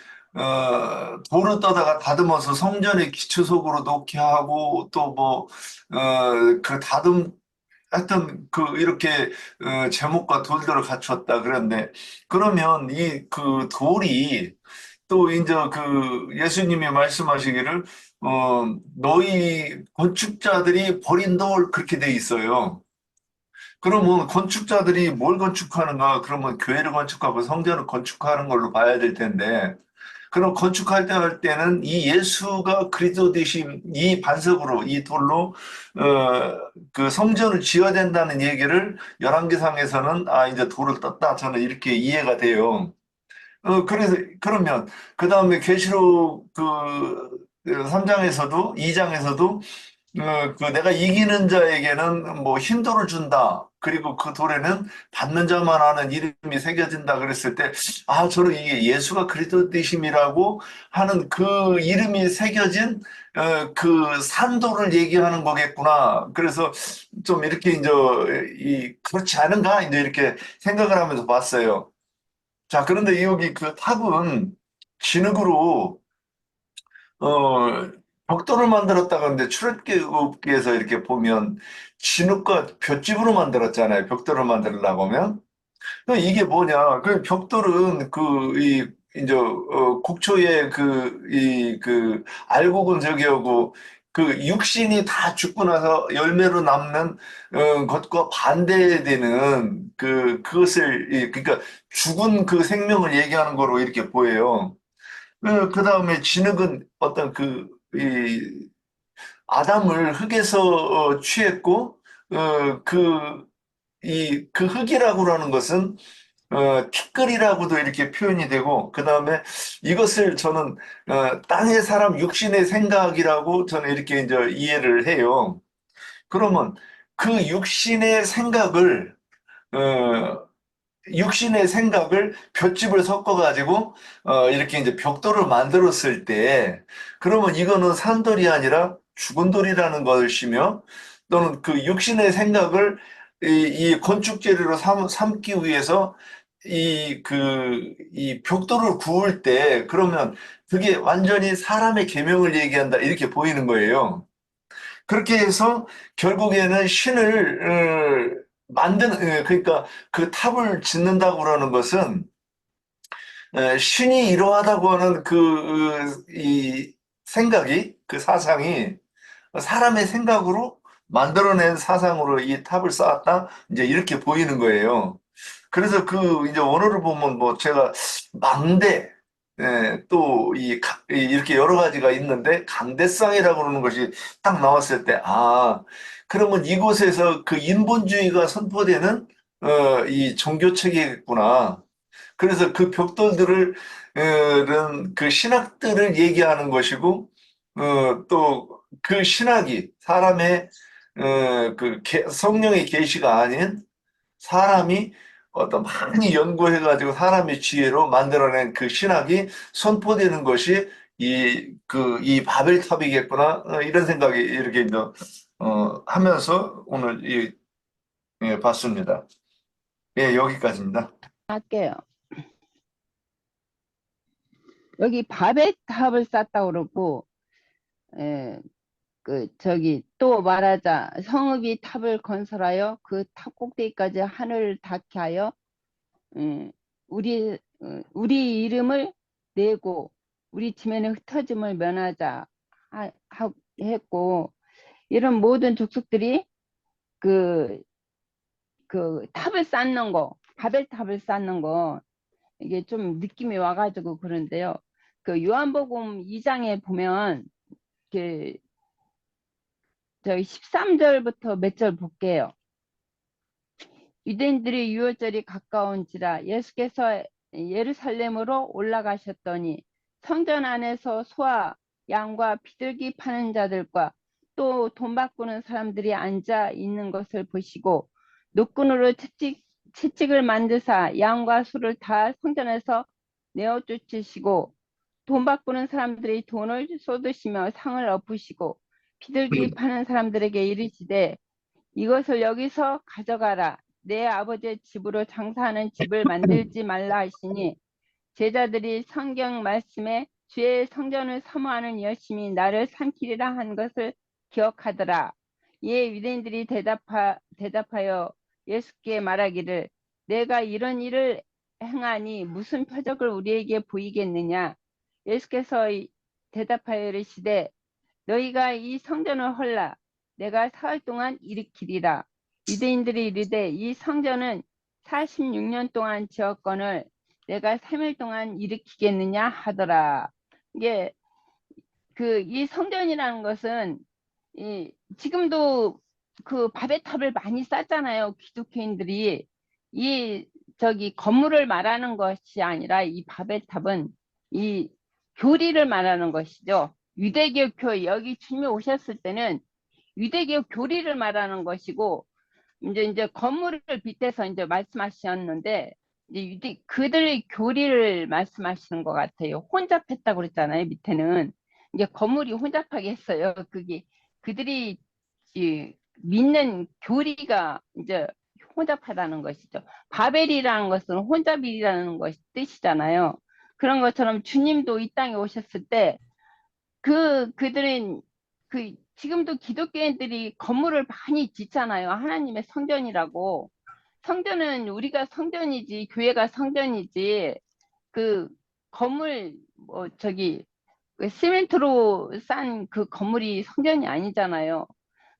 돌을 떠다가 다듬어서 성전의 기초석으로 놓게 하고 또 뭐, 하여튼 이렇게 제목과 돌들을 갖추었다 그랬는데 그러면 이 그 돌이 또 이제 그 예수님이 말씀하시기를 너희 건축자들이 버린 돌 그렇게 돼 있어요. 그러면 건축자들이 뭘 건축하는가? 그러면 교회를 건축하고 성전을 건축하는 걸로 봐야 될 텐데 그럼 건축할 때 할 때는 이 예수가 그리스도 되신 이 반석으로 이 돌로 그 성전을 지어야 된다는 얘기를 열왕기상에서는 이제 돌을 떴다 저는 이렇게 이해가 돼요. 그래서 그러면 그 다음에 계시록 그 3장에서도 2장에서도 그 내가 이기는 자에게는 뭐 흰돌을 준다. 그리고 그 돌에는 받는 자만 아는 이름이 새겨진다 그랬을 때, 저는 이게 예수가 그리스도 되심이라고 하는 그 이름이 새겨진 그 산돌을 얘기하는 거겠구나. 그래서 좀 이렇게 이제 그렇지 않은가? 이제 이렇게 생각을 하면서 봤어요. 자, 그런데 여기 그 탑은 진흙으로 어, 벽돌을 만들었다가 근데 출애굽기에서 이렇게 보면 진흙과 볏짚으로 만들었잖아요. 벽돌을 만들려고 하면. 그럼 이게 뭐냐? 그 벽돌은 이제 곡초에 알곡은 저기하고 그 육신이 다 죽고 나서 열매로 남는 것과 반대되는 그것을 그러니까 죽은 그 생명을 얘기하는 거로 이렇게 보여요. 그 다음에 진흙은 어떤 아담을 흙에서 취했고, 그 흙이라고 하는 것은, 티끌이라고도 이렇게 표현이 되고, 그 다음에 이것을 저는, 땅의 사람 육신의 생각이라고 저는 이렇게 이제 이해를 해요. 그러면 그 어, 육신의 생각을 볏짚을 섞어가지고 이렇게 이제 벽돌을 만들었을 때 그러면 이거는 산돌이 아니라 죽은 돌이라는 것이며 또는 그 육신의 생각을 이 건축 재료로 삼기 위해서 이 벽돌을 구울 때 그러면 그게 완전히 사람의 계명을 얘기한다 이렇게 보이는 거예요. 그렇게 해서 결국에는 신을 그러니까 그 탑을 짓는다고 그러는 것은 신이 이러하다고 하는 이 생각이, 그 사상이 사람의 생각으로 만들어낸 사상으로 이 탑을 쌓았다? 이제 이렇게 보이는 거예요. 그래서 이제 원어를 보면 뭐 제가 망대, 또 이렇게 여러 가지가 있는데 강대상이라고 그러는 것이 딱 나왔을 때, 그러면 이곳에서 그 인본주의가 선포되는 이 종교 체계겠구나. 그래서 그 벽돌들을 그 신학들을 얘기하는 것이고 또 그 신학이 사람의 성령의 계시가 아닌 사람이 어떤 많이 연구해가지고 사람의 지혜로 만들어낸 그 신학이 선포되는 것이 이 바벨탑이겠구나 이런 생각이 이렇게 이제 하면서 오늘 봤습니다. 예, 여기까지입니다. 할게요. 여기 밥의 탑을 쌓았다고 그러고, 저기 또 말하자 성읍이 탑을 건설하여 그 탑 꼭대기까지 하늘을 닿게 하여 우리 이름을 내고 우리 지면의 흩어짐을 면하자 했고, 이런 모든 족속들이 그 탑을 쌓는 거, 바벨탑을 쌓는 거, 이게 좀 느낌이 와가지고 그런데요. 그 요한복음 2장에 보면 그 저희 13절부터 몇 절 볼게요. 유대인들의 유월절이 가까운지라 예수께서 예루살렘으로 올라가셨더니 성전 안에서 소와 양과 비둘기 파는 자들과 또 돈 바꾸는 사람들이 앉아 있는 것을 보시고 노끈으로 채찍을 만드사 양과 소를 다 성전에서 내어 쫓으시고 돈 바꾸는 사람들이 돈을 쏟으시며 상을 엎으시고 비둘기 파는 사람들에게 이르시되 이것을 여기서 가져가라. 내 아버지의 집으로 장사하는 집을 만들지 말라 하시니 제자들이 성경 말씀에 주의 성전을 사모하는 여심이 나를 삼키리라 한 것을 기억하더라. 이에 유대인들이 대답하여 예수께 말하기를 내가 이런 일을 행하니 무슨 표적을 우리에게 보이겠느냐. 예수께서 대답하여 이르시되 너희가 이 성전을 헐라 내가 사흘 동안 일으키리라. 유대인들이 이르되 이 성전은 46년 동안 지었거늘 내가 3일 동안 일으키겠느냐 하더라. 이게 이 성전이라는 것은 지금도 그 바벨탑을 많이 쌓잖아요. 기독교인들이 저기 건물을 말하는 것이 아니라 이 바벨탑은 이 교리를 말하는 것이죠. 유대교 교회, 여기 주님이 오셨을 때는 유대교 교리를 말하는 것이고, 이제 건물을 빗대서 이제 말씀하셨는데, 이제 그들의 교리를 말씀하시는 것 같아요. 혼잡했다고 그랬잖아요, 밑에는. 이제 건물이 혼잡하게 했어요. 그들이 믿는 교리가 이제 혼잡하다는 것이죠. 바벨이라는 것은 혼잡이라는 것이 뜻이잖아요. 그런 것처럼 주님도 이 땅에 오셨을 때 그들은 지금도 기독교인들이 건물을 많이 짓잖아요. 하나님의 성전이라고. 성전은 우리가 성전이지, 교회가 성전이지, 건물, 시멘트로 싼 그 건물이 성전이 아니잖아요.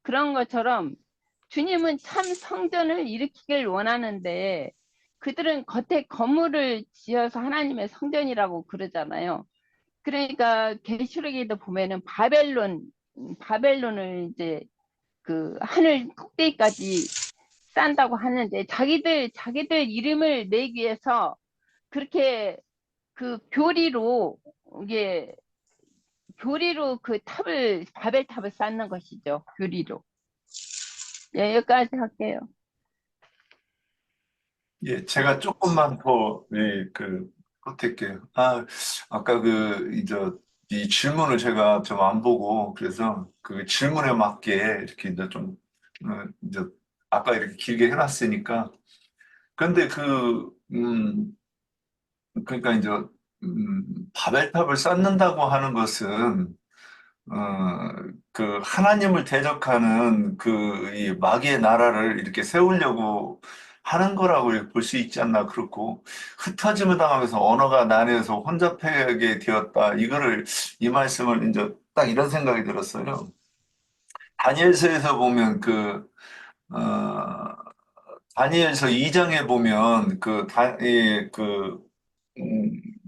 그런 것처럼 주님은 참 성전을 일으키길 원하는데, 그들은 겉에 건물을 지어서 하나님의 성전이라고 그러잖아요. 그러니까 계시록에도 보면은 바벨론을 이제 하늘 꼭대기까지 싼다고 하는데 자기들 이름을 내기 위해서 그렇게 교리로 바벨탑을 쌓는 것이죠. 교리로. 예, 여기까지 할게요. 예, 제가 조금만 더, 예, 보탤게요. 아까 이 질문을 제가 좀 안 보고, 그래서 그 질문에 맞게 이렇게 이제 이제 아까 이렇게 길게 해놨으니까. 근데 그러니까 이제, 바벨탑을 쌓는다고 하는 것은, 하나님을 대적하는 이 마귀의 나라를 이렇게 세우려고 하는 거라고 볼 수 있지 않나. 그렇고, 흩어짐을 당하면서 언어가 나뉘어서 혼잡하게 되었다. 이 말씀을 이제 딱 이런 생각이 들었어요. 다니엘서에서 보면 다니엘서 2장에 보면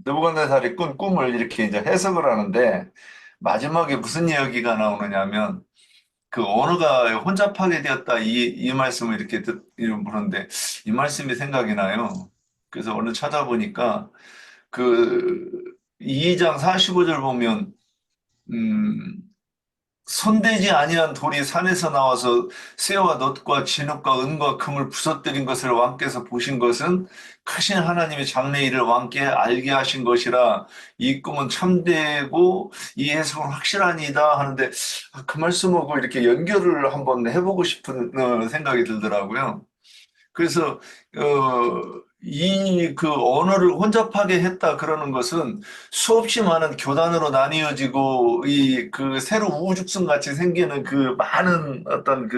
느부갓네살이 꾼 꿈을 이렇게 이제 해석을 하는데, 마지막에 무슨 이야기가 나오느냐면, 언어가 혼잡하게 되었다. 이 말씀을 이렇게 보는데, 이 말씀이 생각이 나요. 그래서 오늘 찾아보니까, 2장 45절 보면, 음, 손대지 아니한 돌이 산에서 나와서 쇠와 놋과 진흙과 은과 금을 부서뜨린 것을 왕께서 보신 것은 크신 하나님의 장래일을 왕께 알게 하신 것이라 이 꿈은 참되고 이 해석은 확실하니다 하는데 그 말씀하고 이렇게 연결을 한번 해보고 싶은 생각이 들더라고요. 그래서 언어를 혼잡하게 했다 그러는 것은 수없이 많은 교단으로 나뉘어지고 새로 우후죽순 같이 생기는 많은 어떤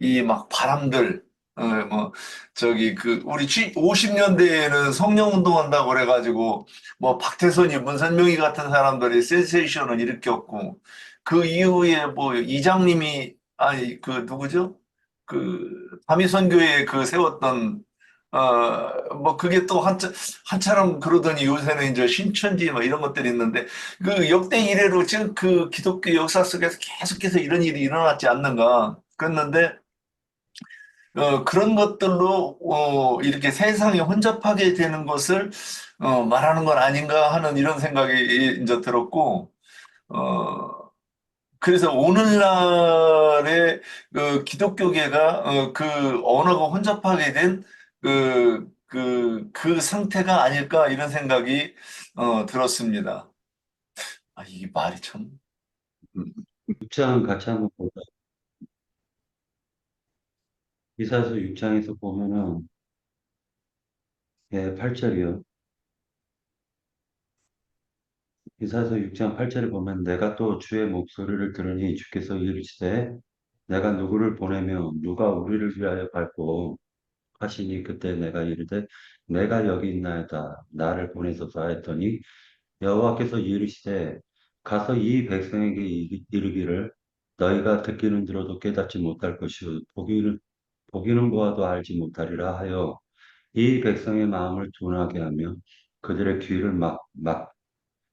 이 막 바람들 뭐 저기 그 우리 50년대에는 성령 운동한다고 그래가지고 뭐 박태선이 문선명이 같은 사람들이 센세이션을 일으켰고 그 이후에 뭐 이장님이 아니 그 누구죠? 그 다미선교회 그 세웠던 뭐 그게 또 한참 그러더니 요새는 이제 신천지 뭐 이런 것들이 있는데 그 역대 이래로 지금 그 기독교 역사 속에서 계속해서 이런 일이 일어났지 않는가 그랬는데 그런 것들로 이렇게 세상에 혼잡하게 되는 것을 말하는 건 아닌가 하는 이런 생각이 이제 들었고 그래서 오늘날의 그 기독교계가 그 언어가 혼잡하게 된 그 상태가 아닐까 이런 생각이 들었습니다. 아, 이 말이 참. 6장 같이 한번 보자. 이사야서 6장에서 보면은, 예, 8절이요. 이사야서 6장 8절에 보면 내가 또 주의 목소리를 들으니 주께서 이르시되 내가 누구를 보내며 누가 우리를 위하여 밟고 하시니 그때 내가 이르되 내가 여기 있나이다 나를 보내소서 하였더니 여호와께서 이르시되 가서 이 백성에게 이르기를 너희가 듣기는 들어도 깨닫지 못할 것이요 보기는 보아도 알지 못하리라 하여 이 백성의 마음을 둔하게 하며 그들의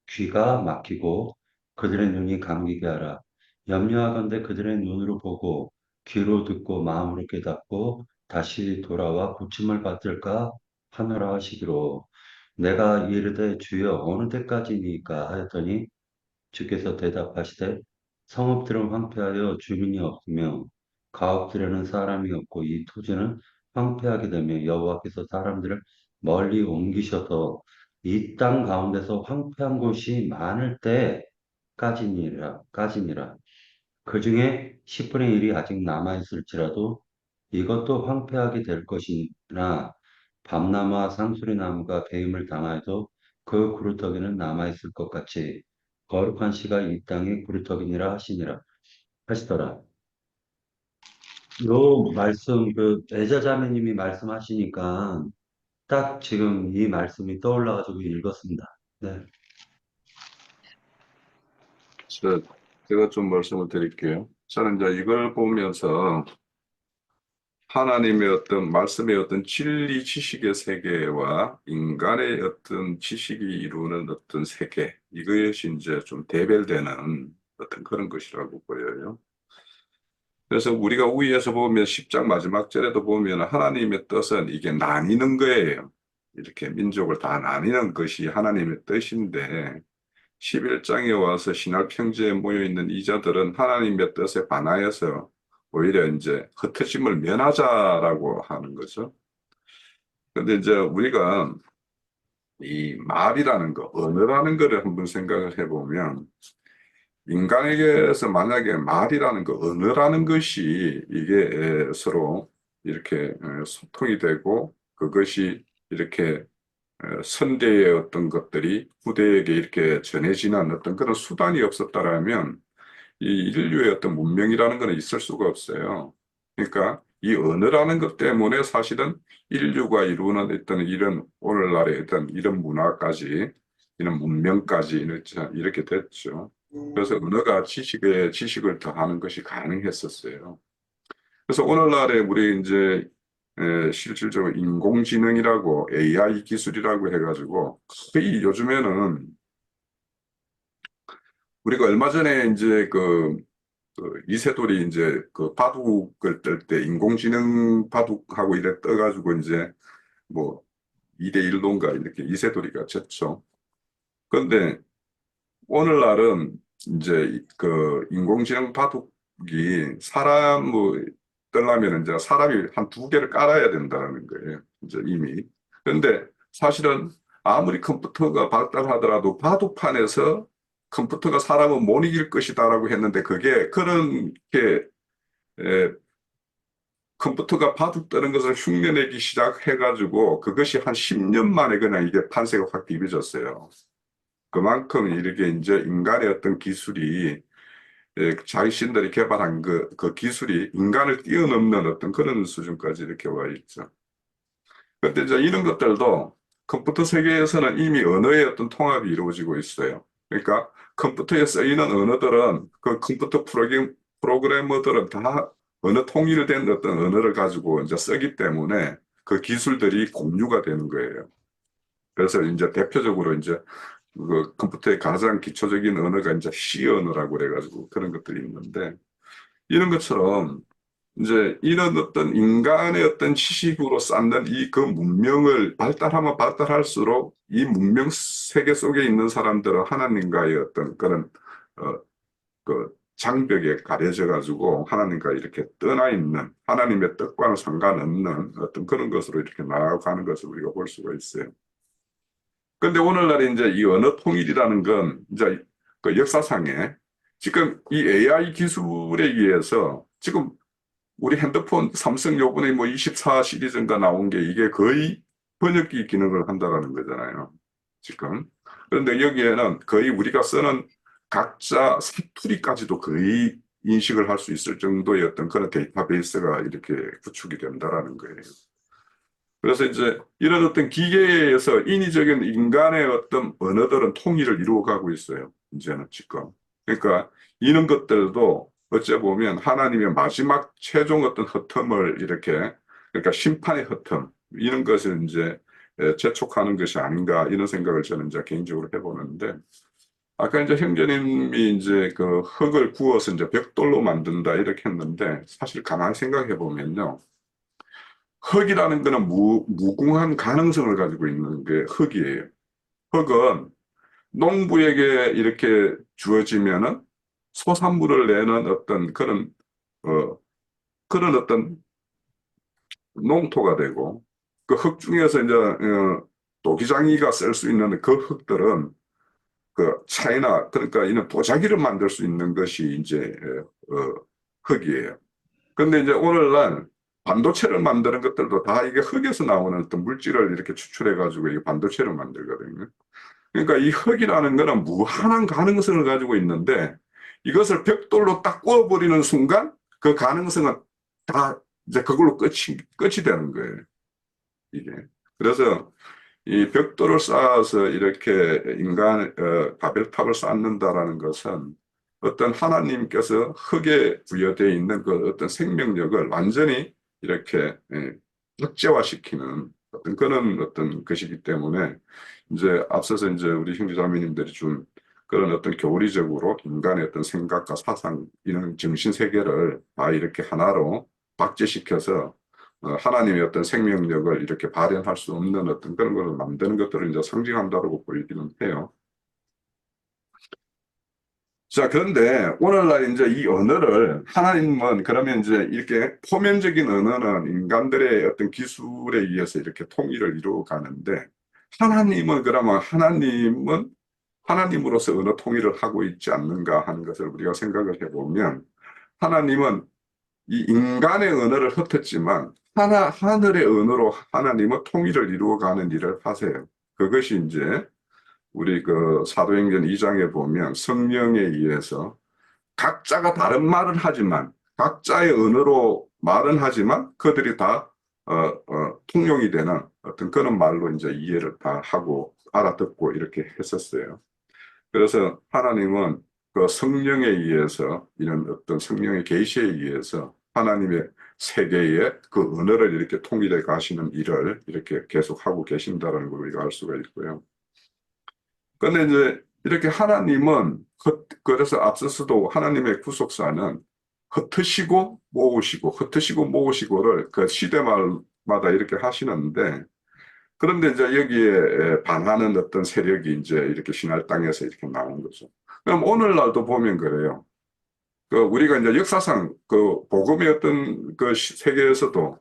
귀가 막히고 그들의 눈이 감기게 하라. 염려하건대 그들의 눈으로 보고 귀로 듣고 마음으로 깨닫고 다시 돌아와 고침을 받을까 하노라 하시기로 내가 이르되 주여 어느 때까지니까 하였더니 주께서 대답하시되 성읍들은 황폐하여 주민이 없으며 가옥들에는 사람이 없고 이 토지는 황폐하게 되며 여호와께서 사람들을 멀리 옮기셔서 이 땅 가운데서 황폐한 곳이 많을 때까지니라. 그 중에 10분의 1이 아직 남아있을지라도 이것도 황폐하게 될 것이나 밤나무와 상수리나무가 배임을 당하여도 그 구루터기는 남아있을 것 같이 거룩한 씨가 이 땅의 구루터기니라 하시더라. 요 말씀 그 애자자매님이 말씀하시니까 딱 지금 이 말씀이 떠올라가지고 읽었습니다. 네. 제가 좀 말씀을 드릴게요. 저는 이제 이걸 보면서 하나님의 어떤 말씀의 어떤 진리 지식의 세계와 인간의 어떤 지식이 이루는 어떤 세계, 이것이 이제 좀 대별되는 어떤 그런 것이라고 보여요. 그래서 우리가 위에서 보면 10장 마지막 절에도 보면 하나님의 뜻은 이게 나뉘는 거예요. 이렇게 민족을 다 나뉘는 것이 하나님의 뜻인데 11장에 와서 신할 평지에 모여 있는 이자들은 하나님의 뜻에 반하여서 오히려 이제 흩어짐을 면하자라고 하는 거죠. 그런데 이제 우리가 이 말이라는 거, 언어라는 거를 한번 생각을 해보면 인간에게서 만약에 말이라는 거, 언어라는 것이 이게 서로 이렇게 소통이 되고 그것이 이렇게 선대의 어떤 것들이 후대에게 이렇게 전해지는 어떤 그런 수단이 없었다라면 이 인류의 어떤 문명이라는 것은 있을 수가 없어요. 그러니까 이 언어라는 것 때문에 사실은 인류가 이루는 어떤 이런 오늘날의 어떤 이런 문화까지 이런 문명까지 이렇게 됐죠. 그래서 언어가 지식을 더하는 것이 가능했었어요. 그래서 오늘날에 우리 이제 실질적으로 인공지능이라고 AI 기술이라고 해가지고 거의 요즘에는 우리가 얼마 전에 이제 이세돌이 이제 그 바둑을 뜰 때 인공지능 바둑하고 이래 떠가지고 이제 뭐 2대1로인가 이렇게 이세돌이가 졌죠. 그런데 오늘날은 이제 그 인공지능 바둑이 뜨려면 이제 사람이 한 2개를 깔아야 된다는 거예요. 이제 이미. 그런데 사실은 아무리 컴퓨터가 발달하더라도 바둑판에서 컴퓨터가 사람은 못 이길 것이다라고 했는데 그게 그렇게 컴퓨터가 바둑 뜨는 것을 흉내내기 시작해가지고 그것이 한 10년 만에 그냥 이게 판세가 확 뒤집어졌어요. 그만큼 이렇게 이제 인간의 어떤 기술이 자신들이 개발한 그 기술이 인간을 뛰어넘는 어떤 그런 수준까지 이렇게 와 있죠. 그런데 이제 이런 것들도 컴퓨터 세계에서는 이미 언어의 어떤 통합이 이루어지고 있어요. 그러니까 컴퓨터에 쓰이는 언어들은 그 컴퓨터 프로그래머들은 다 언어 통일된 어떤 언어를 가지고 이제 쓰기 때문에 그 기술들이 공유가 되는 거예요. 그래서 이제 대표적으로 이제 그 컴퓨터의 가장 기초적인 언어가 이제 C 언어라고 그래가지고 그런 것들이 있는데 이런 것처럼 이제 이런 어떤 인간의 어떤 지식으로 쌓는 이 그 문명을 발달하면 발달할수록 이 문명 세계 속에 있는 사람들은 하나님과의 어떤 그런 그 장벽에 가려져 가지고 하나님과 이렇게 떠나 있는 하나님의 뜻과는 상관없는 어떤 그런 것으로 이렇게 나아가는 것을 우리가 볼 수가 있어요. 근데 오늘날 이제 이 언어 통일이라는 건 이제 그 역사상에 지금 이 AI 기술에 의해서 지금 우리 핸드폰 삼성 요번에 뭐 24 시리즈인가 나온 게 이게 거의 번역기 기능을 한다라는 거잖아요. 지금. 그런데 여기에는 거의 우리가 쓰는 각자 사투리까지도 거의 인식을 할 수 있을 정도의 어떤 그런 데이터베이스가 이렇게 구축이 된다라는 거예요. 그래서 이제 이런 어떤 기계에서 인위적인 인간의 어떤 언어들은 통일을 이루어가고 있어요. 이제는 지금. 그러니까 이런 것들도 어째 보면 하나님의 마지막 최종 어떤 허텀을 이렇게 그러니까 심판의 허텀 이런 것을 이제 재촉하는 것이 아닌가 이런 생각을 저는 이제 개인적으로 해보는데 아까 이제 형제님이 이제 그 흙을 구워서 이제 벽돌로 만든다 이렇게 했는데 사실 가만히 생각해 보면요. 흙이라는 거는 무궁한 가능성을 가지고 있는 게 흙이에요. 흙은 농부에게 이렇게 주어지면은 소산물을 내는 어떤 그런 어떤 농토가 되고 그 흙 중에서 이제 도기장이가 쓸 수 있는 그 흙들은 그 차이나 그러니까 이는 도자기를 만들 수 있는 것이 이제 흙이에요. 근데 이제 오늘날 반도체를 만드는 것들도 다 이게 흙에서 나오는 어떤 물질을 이렇게 추출해가지고 이 반도체를 만들거든요. 그러니까 이 흙이라는 거는 무한한 가능성을 가지고 있는데 이것을 벽돌로 딱 구워버리는 순간 그 가능성은 다 이제 그걸로 끝이 되는 거예요. 이게. 그래서 이 벽돌을 쌓아서 이렇게 바벨탑을 쌓는다라는 것은 어떤 하나님께서 흙에 부여되어 있는 그 어떤 생명력을 완전히 이렇게 극제화시키는 어떤 그런 어떤 것이기 때문에 이제 앞서서 이제 우리 형제자매님들이 준 그런 어떤 교리적으로 인간의 어떤 생각과 사상 이런 정신 세계를 다 이렇게 하나로 박제시켜서 하나님의 어떤 생명력을 이렇게 발현할 수 없는 어떤 그런 것을 만드는 것들을 이제 상징한다고 보이기는 해요. 자, 그런데 오늘날 이제 이 언어를 하나님은 그러면 이제 이렇게 표면적인 언어는 인간들의 어떤 기술에 의해서 이렇게 통일을 이루어 가는데 하나님은 그러면 하나님으로서 언어 통일을 하고 있지 않는가 하는 것을 우리가 생각을 해보면 하나님은 이 인간의 언어를 흩었지만 하늘의 언어로 하나님은 통일을 이루어가는 일을 하세요. 그것이 이제 우리 그 사도행전 2장에 보면 성령에 의해서 각자가 다른 말을 하지만 각자의 언어로 말은 하지만 그들이 다 통용이 되는 어떤 그런 말로 이제 이해를 다 하고 알아듣고 이렇게 했었어요. 그래서 하나님은 그 성령에 의해서 이런 어떤 성령의 계시에 의해서 하나님의 세계의 그 언어를 이렇게 통일해 가시는 일을 이렇게 계속하고 계신다는 걸 우리가 알 수가 있고요. 그런데 이제 이렇게 하나님은 그래서 앞서서도 하나님의 구속사는 흩으시고 모으시고를 그 시대마다 이렇게 하시는데 그런데 이제 여기에 반하는 어떤 세력이 이제 이렇게 신할 땅에서 이렇게 나온 거죠. 그럼 오늘날도 보면 그래요. 그 우리가 이제 역사상 그 복음의 어떤 그 세계에서도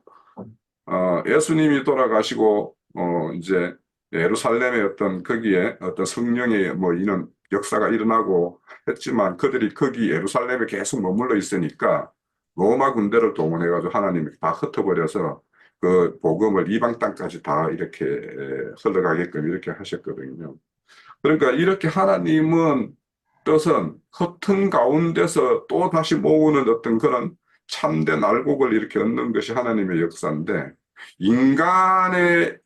예수님이 돌아가시고 이제 예루살렘의 어떤 거기에 어떤 성령의 뭐 이런 역사가 일어나고 했지만 그들이 거기 예루살렘에 계속 머물러 있으니까 로마 군대를 동원해가지고 하나님이 다 흩어버려서 그 복음을 이방 땅까지 다 이렇게 흘러가게끔 이렇게 하셨거든요. 그러니까 이렇게 하나님은 뜻은 흩은 가운데서 또 다시 모으는 어떤 그런 참된 알곡을 이렇게 얻는 것이 하나님의 역사인데, 인간의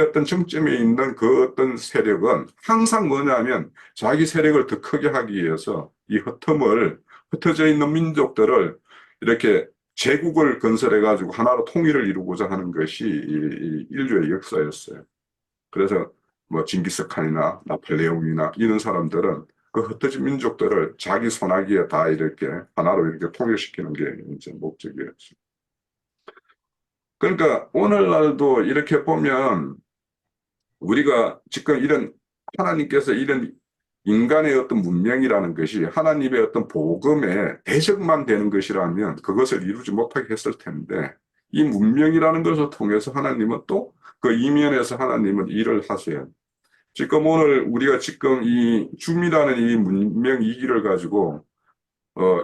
어떤 정점에 있는 그 어떤 세력은 항상 뭐냐면 자기 세력을 더 크게 하기 위해서 이 흩어져 있는 민족들을 이렇게 제국을 건설해가지고 하나로 통일을 이루고자 하는 것이 이 인류의 역사였어요. 그래서 뭐 징기스칸이나 나폴레옹이나 이런 사람들은 그 흩어진 민족들을 자기 손아귀에 다 이렇게 하나로 이렇게 통일시키는 게 이제 목적이었죠. 그러니까 오늘날도 이렇게 보면 우리가 지금 이런 하나님께서 이런 인간의 어떤 문명이라는 것이 하나님의 어떤 복음에 대적만 되는 것이라면 그것을 이루지 못하게 했을 텐데, 이 문명이라는 것을 통해서 하나님은 또 그 이면에서 하나님은 일을 하세요. 지금 오늘 우리가 지금 이 줌이라는 이 문명 이기를 가지고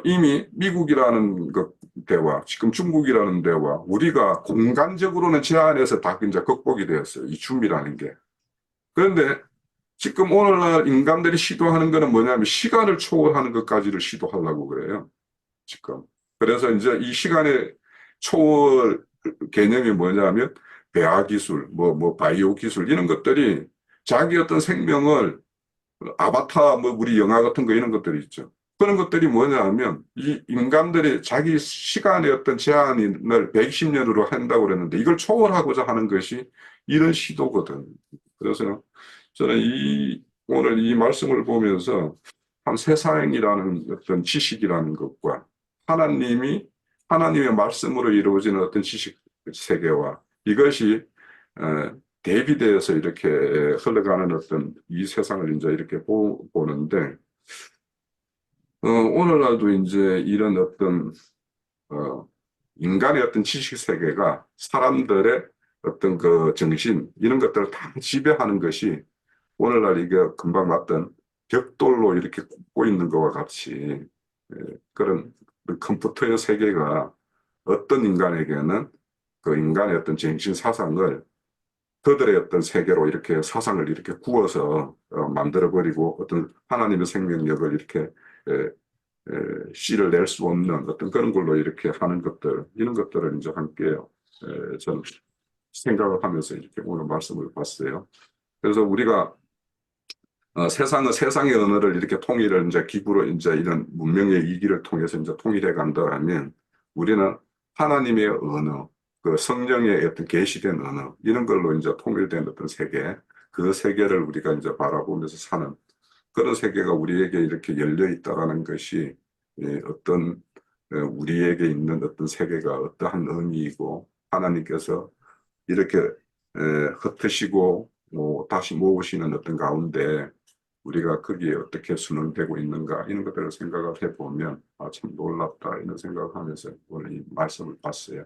이미 미국이라는 것 대와 지금 중국이라는 데와 우리가 공간적으로는 제한해서 다 이제 극복이 되었어요. 이 줌이라는 게. 그런데 지금 오늘날 인간들이 시도하는 거는 뭐냐면 시간을 초월하는 것까지를 시도하려고 그래요. 지금. 그래서 이제 이 시간의 초월 개념이 뭐냐면 배아 기술, 뭐 바이오 기술 이런 것들이 자기 어떤 생명을 아바타 뭐 우리 영화 같은 거 이런 것들이 있죠. 그런 것들이 뭐냐 하면 이 인간들이 자기 시간의 어떤 제한을 120년으로 한다고 그랬는데 이걸 초월하고자 하는 것이 이런 시도거든. 그래서 저는 오늘 이 말씀을 보면서 한 세상이라는 어떤 지식이라는 것과 하나님의 말씀으로 이루어지는 어떤 지식 세계와 이것이 대비되어서 이렇게 흘러가는 어떤 이 세상을 이제 이렇게 보는데, 오늘날도 이제 이런 어떤, 인간의 어떤 지식 세계가 사람들의 어떤 그 정신, 이런 것들을 다 지배하는 것이 오늘날 이게 금방 봤던 벽돌로 이렇게 굽고 있는 것과 같이, 그런 컴퓨터의 세계가 어떤 인간에게는 그 인간의 어떤 정신 사상을 그들의 어떤 세계로 이렇게 사상을 이렇게 구워서 만들어버리고 어떤 하나님의 생명력을 이렇게 씨를 낼 수 없는 어떤 그런 걸로 이렇게 하는 것들, 이런 것들을 이제 함께 저는 생각을 하면서 이렇게 오늘 말씀을 봤어요. 그래서 우리가 세상의 언어를 이렇게 통일을 이제 기구로 이제 이런 문명의 이기를 통해서 이제 통일해 간다면 우리는 하나님의 언어, 그 성령의 어떤 계시된 언어 이런 걸로 이제 통일된 어떤 세계, 그 세계를 우리가 이제 바라보면서 사는 그런 세계가 우리에게 이렇게 열려 있다라는 것이 어떤 우리에게 있는 어떤 세계가 어떠한 의미이고 하나님께서 이렇게 흩으시고 다시 모으시는 어떤 가운데 우리가 거기에 어떻게 순응되고 있는가 이런 것들을 생각을 해보면 참 놀랍다 이런 생각을 하면서 오늘 이 말씀을 봤어요.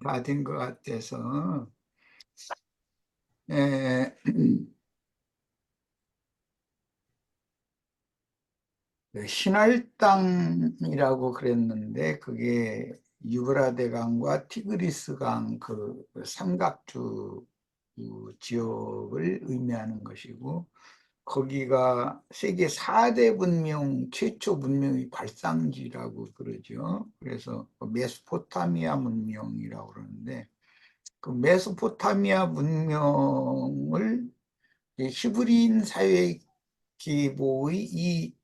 다 된 것 같아서 신할당이라고 그랬는데 그게 유브라데강과 티그리스강 그 삼각주 지역을 의미하는 것이고 거기가 세계 4대 문명 최초 문명의 발상지라고 그러죠. 그래서 메소포타미아 문명이라고 그러는데 그 메소포타미아 문명을 히브리인 사회 기보의 이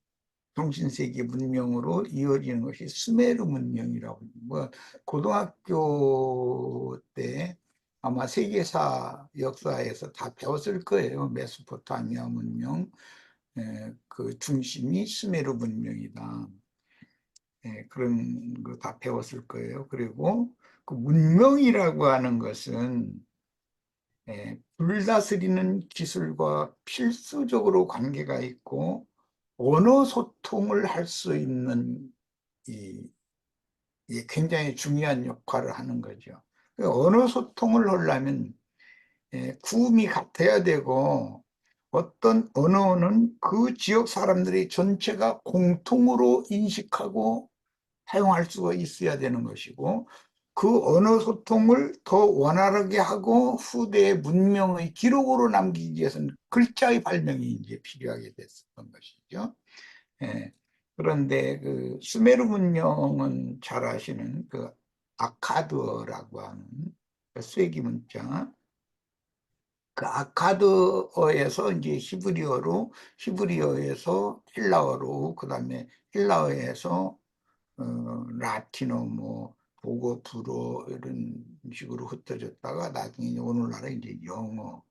정신세계 문명으로 이어지는 것이 수메르 문명이라고. 뭐 고등학교 때 아마 세계사 역사에서 다 배웠을 거예요. 메소포타미아 문명 그 중심이 수메르 문명이다. 그런 거 다 배웠을 거예요. 그리고 그 문명이라고 하는 것은 불다스리는 기술과 필수적으로 관계가 있고 언어 소통을 할 수 있는 이 굉장히 중요한 역할을 하는 거죠. 언어 소통을 하려면 구음이 같아야 되고 어떤 언어는 그 지역 사람들이 전체가 공통으로 인식하고 사용할 수가 있어야 되는 것이고 그 언어 소통을 더 원활하게 하고 후대의 문명의 기록으로 남기기 위해서는 글자의 발명이 이제 필요하게 됐었던 것이죠. 예. 그런데 그 수메르 문명은 잘 아시는 그 아카드어라고 하는 그 쇠기 문자, 그 아카드어에서 이제 히브리어에서 헬라어로, 그다음에 헬라어에서 라틴어, 뭐 보고 불어 이런 식으로 흩어졌다가 나중에 이제 오늘날에 이제 영어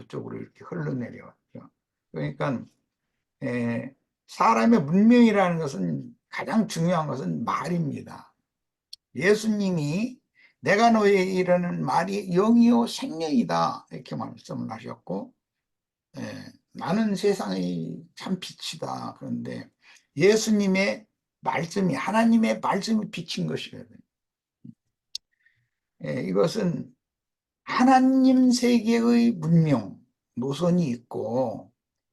쪽으로 이렇게 흘러내려왔죠. 그러니까 사람의 문명이라는 것은 가장 중요한 것은 말입니다. 예수님이 내가 너에게 이르는 말이 영이요 생명이다 이렇게 말씀을 하셨고, 나는 세상의 참 빛이다. 그런데 예수님의 말씀이, 하나님의 말씀이 빛인 것이거든요. 이것은 하나님 세계의 문명 노선이 있고,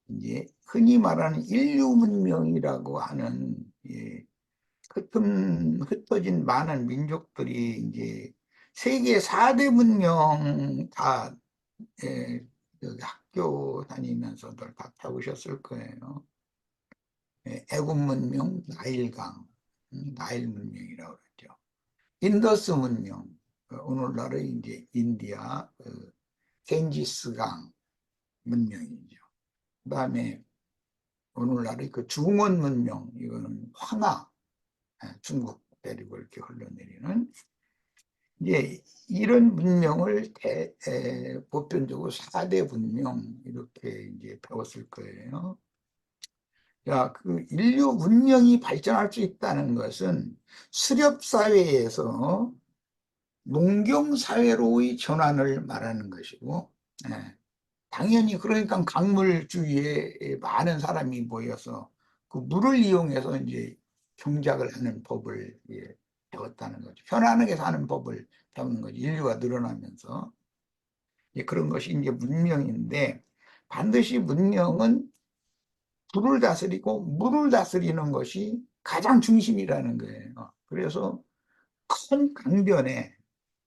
이제 흔히 말하는 인류 문명이라고 하는 흩어진 많은 민족들이 이제 세계 4대 문명 다 여기 학교 다니면서들 다 배우셨을 거예요. 애굽 문명, 나일강, 나일 문명이라고 그러죠. 인더스 문명, 오늘날의 이제 인디아, 겐지스강 문명이죠. 그다음에 오늘날의 그 중원 문명, 이거는 황하, 중국 대륙을 이렇게 흘러내리는 이제 이런 문명을 보편적으로 4대 문명 이렇게 이제 배웠을 거예요. 야, 그 인류 문명이 발전할 수 있다는 것은 수렵 사회에서 농경 사회로의 전환을 말하는 것이고, 당연히 그러니까 강물 주위에 많은 사람이 모여서 그 물을 이용해서 이제 경작을 하는 법을 배웠다는 거죠. 편안하게 사는 법을 배우는 거죠. 인류가 늘어나면서. 그런 것이 이제 문명인데, 반드시 문명은 불을 다스리고 물을 다스리는 것이 가장 중심이라는 거예요. 그래서 큰 강변에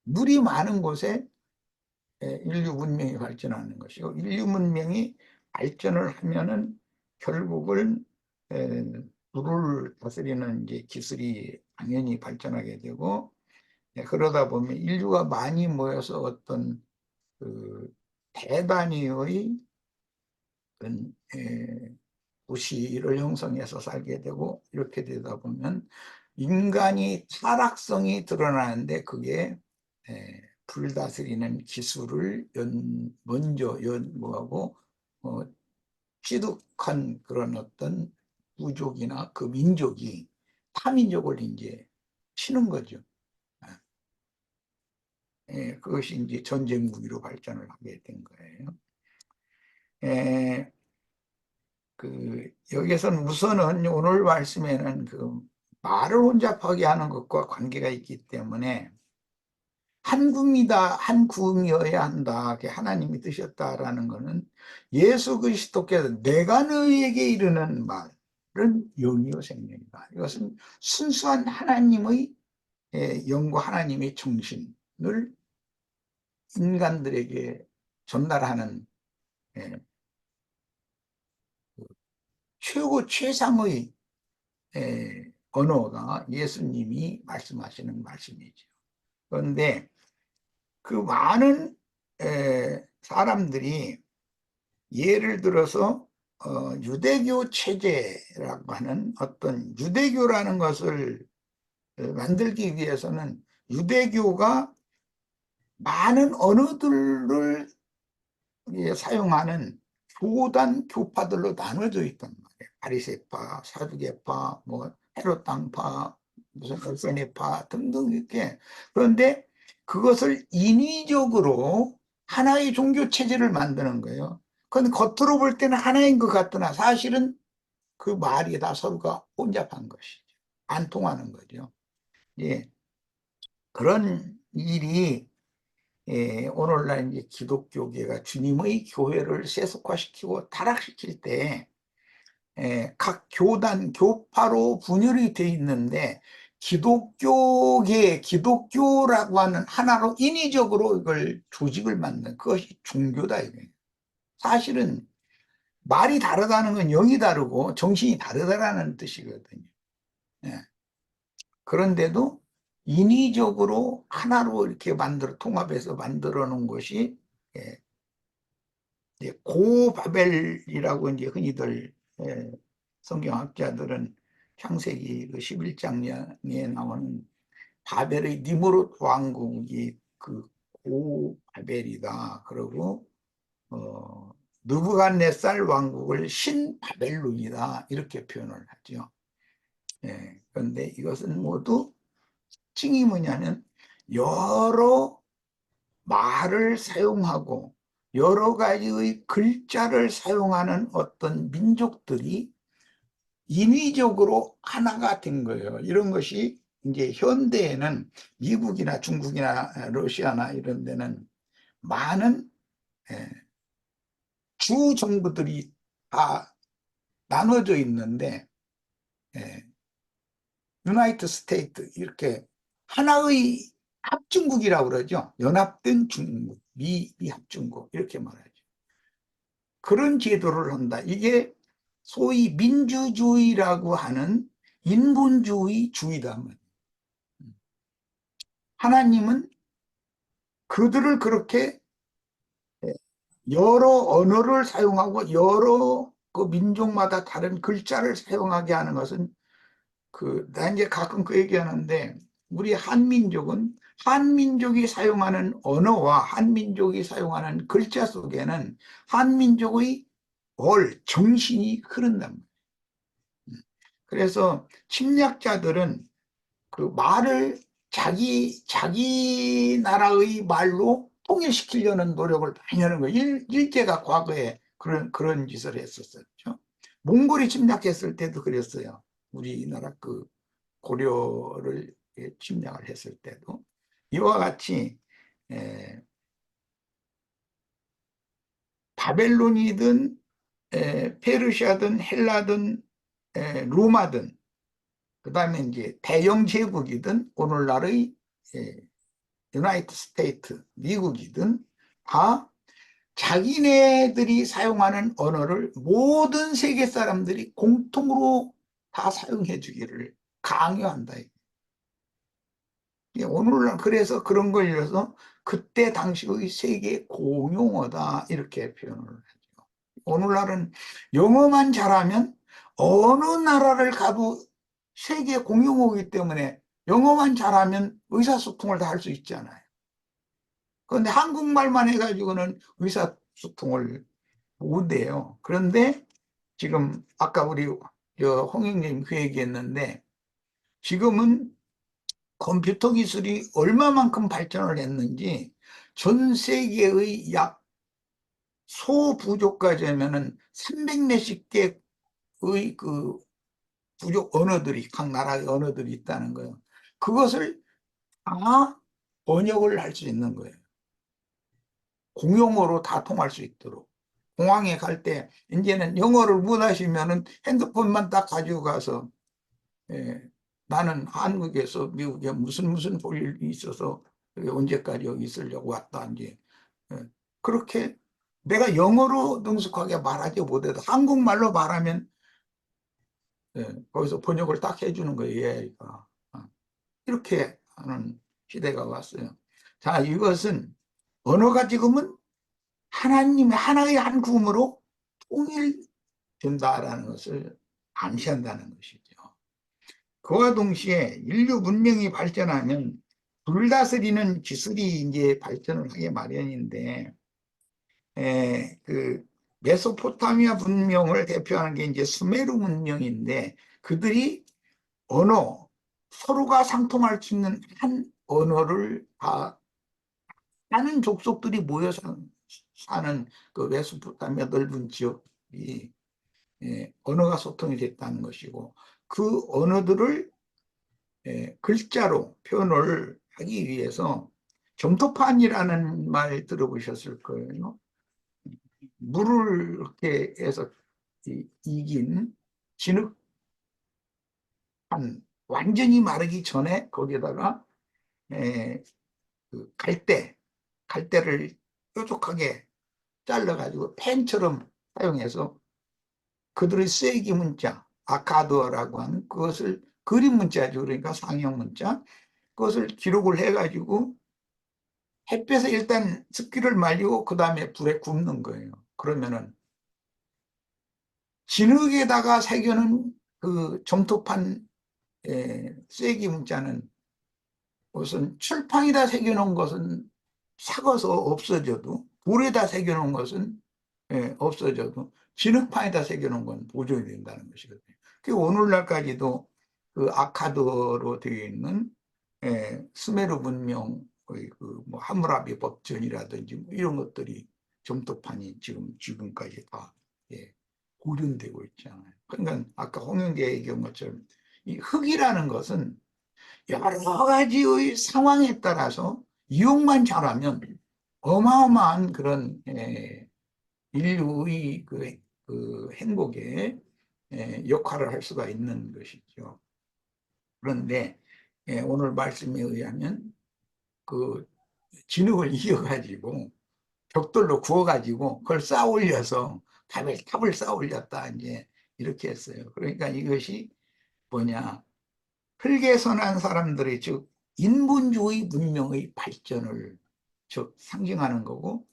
물이 많은 곳에 인류 문명이 발전하는 것이고, 인류 문명이 발전을 하면은 결국은 물을 다스리는 이제 기술이 당연히 발전하게 되고, 그러다 보면 인류가 많이 모여서 어떤 그 대단위의 도시를 형성해서 살게 되고, 이렇게 되다 보면 인간이 타락성이 드러나는데 그게 불다스리는 기술을 먼저 연구하고 취득한 그런 어떤 부족이나 그 민족이 타민족을 이제 치는 거죠. 그것이 이제 전쟁 무기로 발전을 하게 된 거예요. 여기에서는 우선은 오늘 말씀에는 그 말을 혼잡하게 하는 것과 관계가 있기 때문에 한 구음이다, 한 구음이어야 한다, 하나님이 뜨셨다라는 것은 예수 그리스도께서 내가 너희에게 이르는 말은 영이요 생명이다. 이것은 순수한 하나님의 영과 하나님의 정신을 인간들에게 전달하는 최고 최상의 언어가 예수님이 말씀하시는 말씀이죠. 그런데 그 많은 사람들이 예를 들어서 유대교 체제라고 하는 어떤 유대교라는 것을 만들기 위해서는 유대교가 많은 언어들을 사용하는 교단 교파들로 나눠져 있단 말이에요. 바리새파, 사두개파, 뭐 헤롯당파, 무슨 엘세네파 등등 이렇게. 그런데 그것을 인위적으로 하나의 종교 체제를 만드는 거예요. 그건 겉으로 볼 때는 하나인 것 같으나 사실은 그 말이 다 서로가 혼잡한 것이죠. 안 통하는 거죠. 예. 그런 일이 오늘날 이제 기독교계가 주님의 교회를 세속화시키고 타락시킬 때 각 교단, 교파로 분열이 돼 있는데 기독교라고 하는 하나로 인위적으로 이걸 조직을 만든 그것이 종교다 이거예요. 사실은 말이 다르다는 건 영이 다르고 정신이 다르다라는 뜻이거든요. 예. 그런데도 인위적으로 하나로 이렇게 통합해서 만들어 놓은 것이 예, 이제 고바벨이라고 이제 흔히들 성경학자들은 창세기 그 11장에 나오는 바벨의 니무롯 왕국이 그 고바벨이다. 그리고 느부갓네살 왕국을 신바벨론이다. 이렇게 표현을 하죠. 예, 그런데 이것은 모두 특징이 뭐냐면 여러 말을 사용하고 여러 가지의 글자를 사용하는 어떤 민족들이 인위적으로 하나가 된 거예요. 이런 것이 이제 현대에는 미국이나 중국이나 러시아나 이런 데는 많은 주 정부들이 다 나눠져 있는데 유나이티드 스테이트 이렇게 하나의 합중국이라고 그러죠. 연합된 중국, 미합중국 이렇게 말하죠. 그런 제도를 한다. 이게 소위 민주주의라고 하는 인본주의주의다. 하나님은 그들을 그렇게 여러 언어를 사용하고 여러 그 민족마다 다른 글자를 사용하게 하는 것은 나 이제 가끔 그 얘기하는데 우리 한민족이 사용하는 언어와 한민족이 사용하는 글자 속에는 한민족의 정신이 흐른단 말이에요. 그래서 침략자들은 그 말을 자기 나라의 말로 통일시키려는 노력을 많이 하는 거예요. 일제가 과거에 그런 짓을 했었죠. 몽골이 침략했을 때도 그랬어요. 우리나라 그 고려를 침략을 했을 때도 이와 같이 바벨론이든 페르시아든 헬라든 로마든 그다음에 이제 대영 제국이든 오늘날의 유나이티드 스테이트 미국이든 다 자기네들이 사용하는 언어를 모든 세계 사람들이 공통으로 다 사용해 주기를 강요한다. 오늘날 그래서 그런 걸 이어서 그때 당시의 세계 공용어다 이렇게 표현을 하죠. 오늘날은 영어만 잘하면 어느 나라를 가도 세계 공용어이기 때문에 영어만 잘하면 의사소통을 다 할 수 있잖아요. 그런데 한국말만 해가지고는 의사소통을 못해요. 그런데 지금 아까 우리 홍영님 그 얘기했는데 지금은 컴퓨터 기술이 얼마만큼 발전을 했는지 전 세계의 약 소부족까지 하면은 300몇십 개의 그 부족 언어들이 각 나라의 언어들이 있다는 거예요. 그것을 다 번역을 할 수 있는 거예요. 공용어로 다 통할 수 있도록. 공항에 갈 때 이제는 영어를 못 하시면은 핸드폰만 딱 가지고 가서 나는 한국에서 미국에 무슨 볼 일이 있어서 언제까지 여기 있으려고 왔다 이제 그렇게 내가 영어로 능숙하게 말하지 못해도 한국말로 말하면 거기서 번역을 딱 해주는 거예요. AI가. 이렇게 하는 시대가 왔어요. 자, 이것은 언어가 지금은 하나님의 하나의 한 구음으로 통일된다라는 것을 암시한다는 것이죠. 그와 동시에 인류 문명이 발전하면 불다스리는 기술이 이제 발전을 하게 마련인데, 그 메소포타미아 문명을 대표하는 게 이제 수메르 문명인데, 그들이 서로가 상통할 수 있는 한 언어를 다 하는 족속들이 모여 사는 그 메소포타미아 넓은 지역이 언어가 소통이 됐다는 것이고, 그 언어들을 글자로 표현을 하기 위해서 점토판이라는 말 들어보셨을 거예요. 물을 이렇게 해서 이긴 진흙판 완전히 마르기 전에 거기에다가 그 갈대를 뾰족하게 잘라가지고 펜처럼 사용해서 그들의 쐐기 문자, 아카드어라고 하는 그것을 그림 문자죠. 그러니까 상형 문자. 그것을 기록을 해가지고 햇볕에 일단 습기를 말리고 그 다음에 불에 굽는 거예요. 그러면은 진흙에다가 새겨는 그 점토판 쐐기 문자는 우선 철판에다 새겨놓은 것은 삭아서 없어져도 불에다 새겨놓은 것은 없어져도 진흙판에다 새겨놓은 건 보존이 된다는 것이거든요. 그 오늘날까지도 그 아카드로 되어 있는 스메르 문명의 그뭐 함무라비 법전이라든지 뭐 이런 것들이 점토판이 지금까지 다 보존되고 있잖아요. 그러니까 아까 홍영재 얘기한 것처럼 이 흙이라는 것은 여러 가지의 상황에 따라서 이용만 잘하면 어마어마한 그런 인류의 그 행복에 역할을 할 수가 있는 것이죠. 그런데 오늘 말씀에 의하면 그 진흙을 이어가지고 벽돌로 구워가지고 그걸 쌓아 올려서 탑을 쌓아 올렸다 이제 이렇게 했어요. 그러니까 이것이 뭐냐? 흙에서 난 사람들이 즉 인본주의 문명의 발전을 즉 상징하는 거고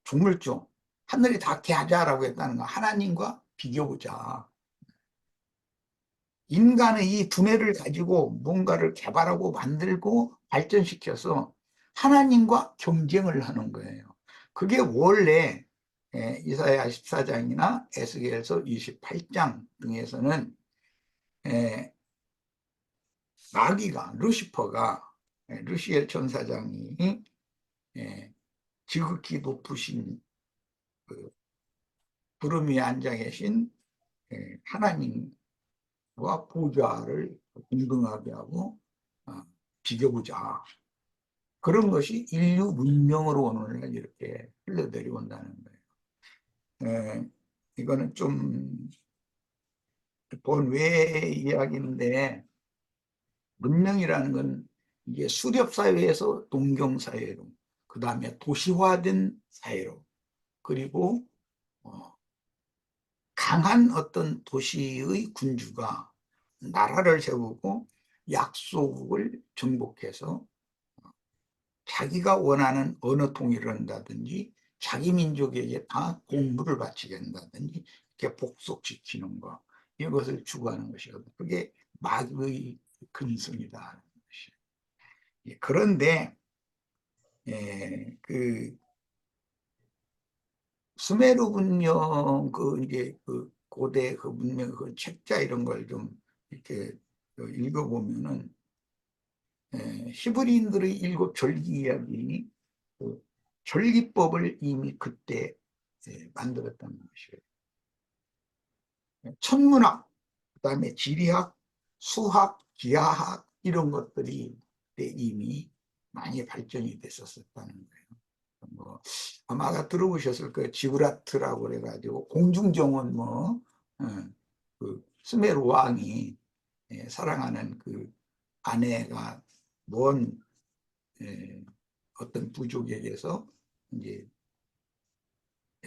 중물종 하늘이 닿게 하자라고 했다는 거 하나님과 비교보자. 인간의 이 두뇌를 가지고 뭔가를 개발하고 만들고 발전시켜서 하나님과 경쟁을 하는 거예요. 그게 원래 이사야 14장이나 에스겔서 28장 등에서는 마귀가 루시퍼가 루시엘 천사장이 지극히 높으신 그 구름 위에 앉아 계신 하나님과 보좌를 동등하게 하고 비교보자. 그런 것이 인류 문명으로 오늘날 이렇게 흘러내려온다는 거예요. 이거는 좀 본외의 이야기인데 문명이라는 건 이게 수렵사회에서 농경사회로 그 다음에 도시화된 사회로 그리고 강한 어떤 도시의 군주가 나라를 세우고 약소국을 정복해서 자기가 원하는 언어 통일을 한다든지 자기 민족에게 다 공부를 바치게 한다든지 이렇게 복속시키는 거 이것을 추구하는 것이거든요. 그게 마귀의 근성이다. 그런데 그 수메르 문명 그 이제 그 고대 그 문명 그 책자 이런 걸 좀 이렇게 읽어보면은 히브리인들의 일곱 절기 이야기 그 절기법을 이미 그때 만들었다는 것이에요. 천문학, 그다음에 지리학, 수학, 기하학 이런 것들이 이미 많이 발전이 됐었다는 거예요. 뭐 아마 들어보셨을 거예요. 지브라트라고 그래가지고 공중정원 그 스메르 왕이 사랑하는 그 아내가 먼 어떤 부족에게서 이제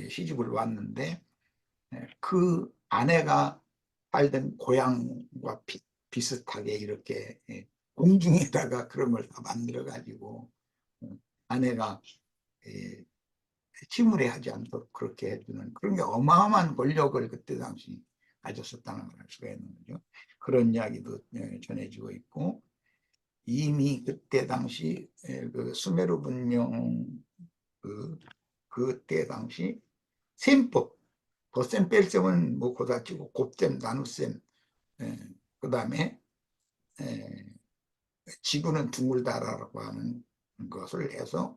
시집을 왔는데 그 아내가 살던 고향과 비슷하게 이렇게 공중에다가 그런 걸 다 만들어 가지고 아내가 침울해하지 않도록 그렇게 해주는 그런 게 어마어마한 권력을 그때 당시 가졌었다는 걸 알 수가 있는 거죠. 그런 이야기도 전해지고 있고 이미 그때 당시 그 수메르 문명 그때 당시 셈법 덧셈 뺄셈은 뭐 고다치고 곱셈 나눗셈 그 다음에 지구는 둥글다라고 하는 것을 해서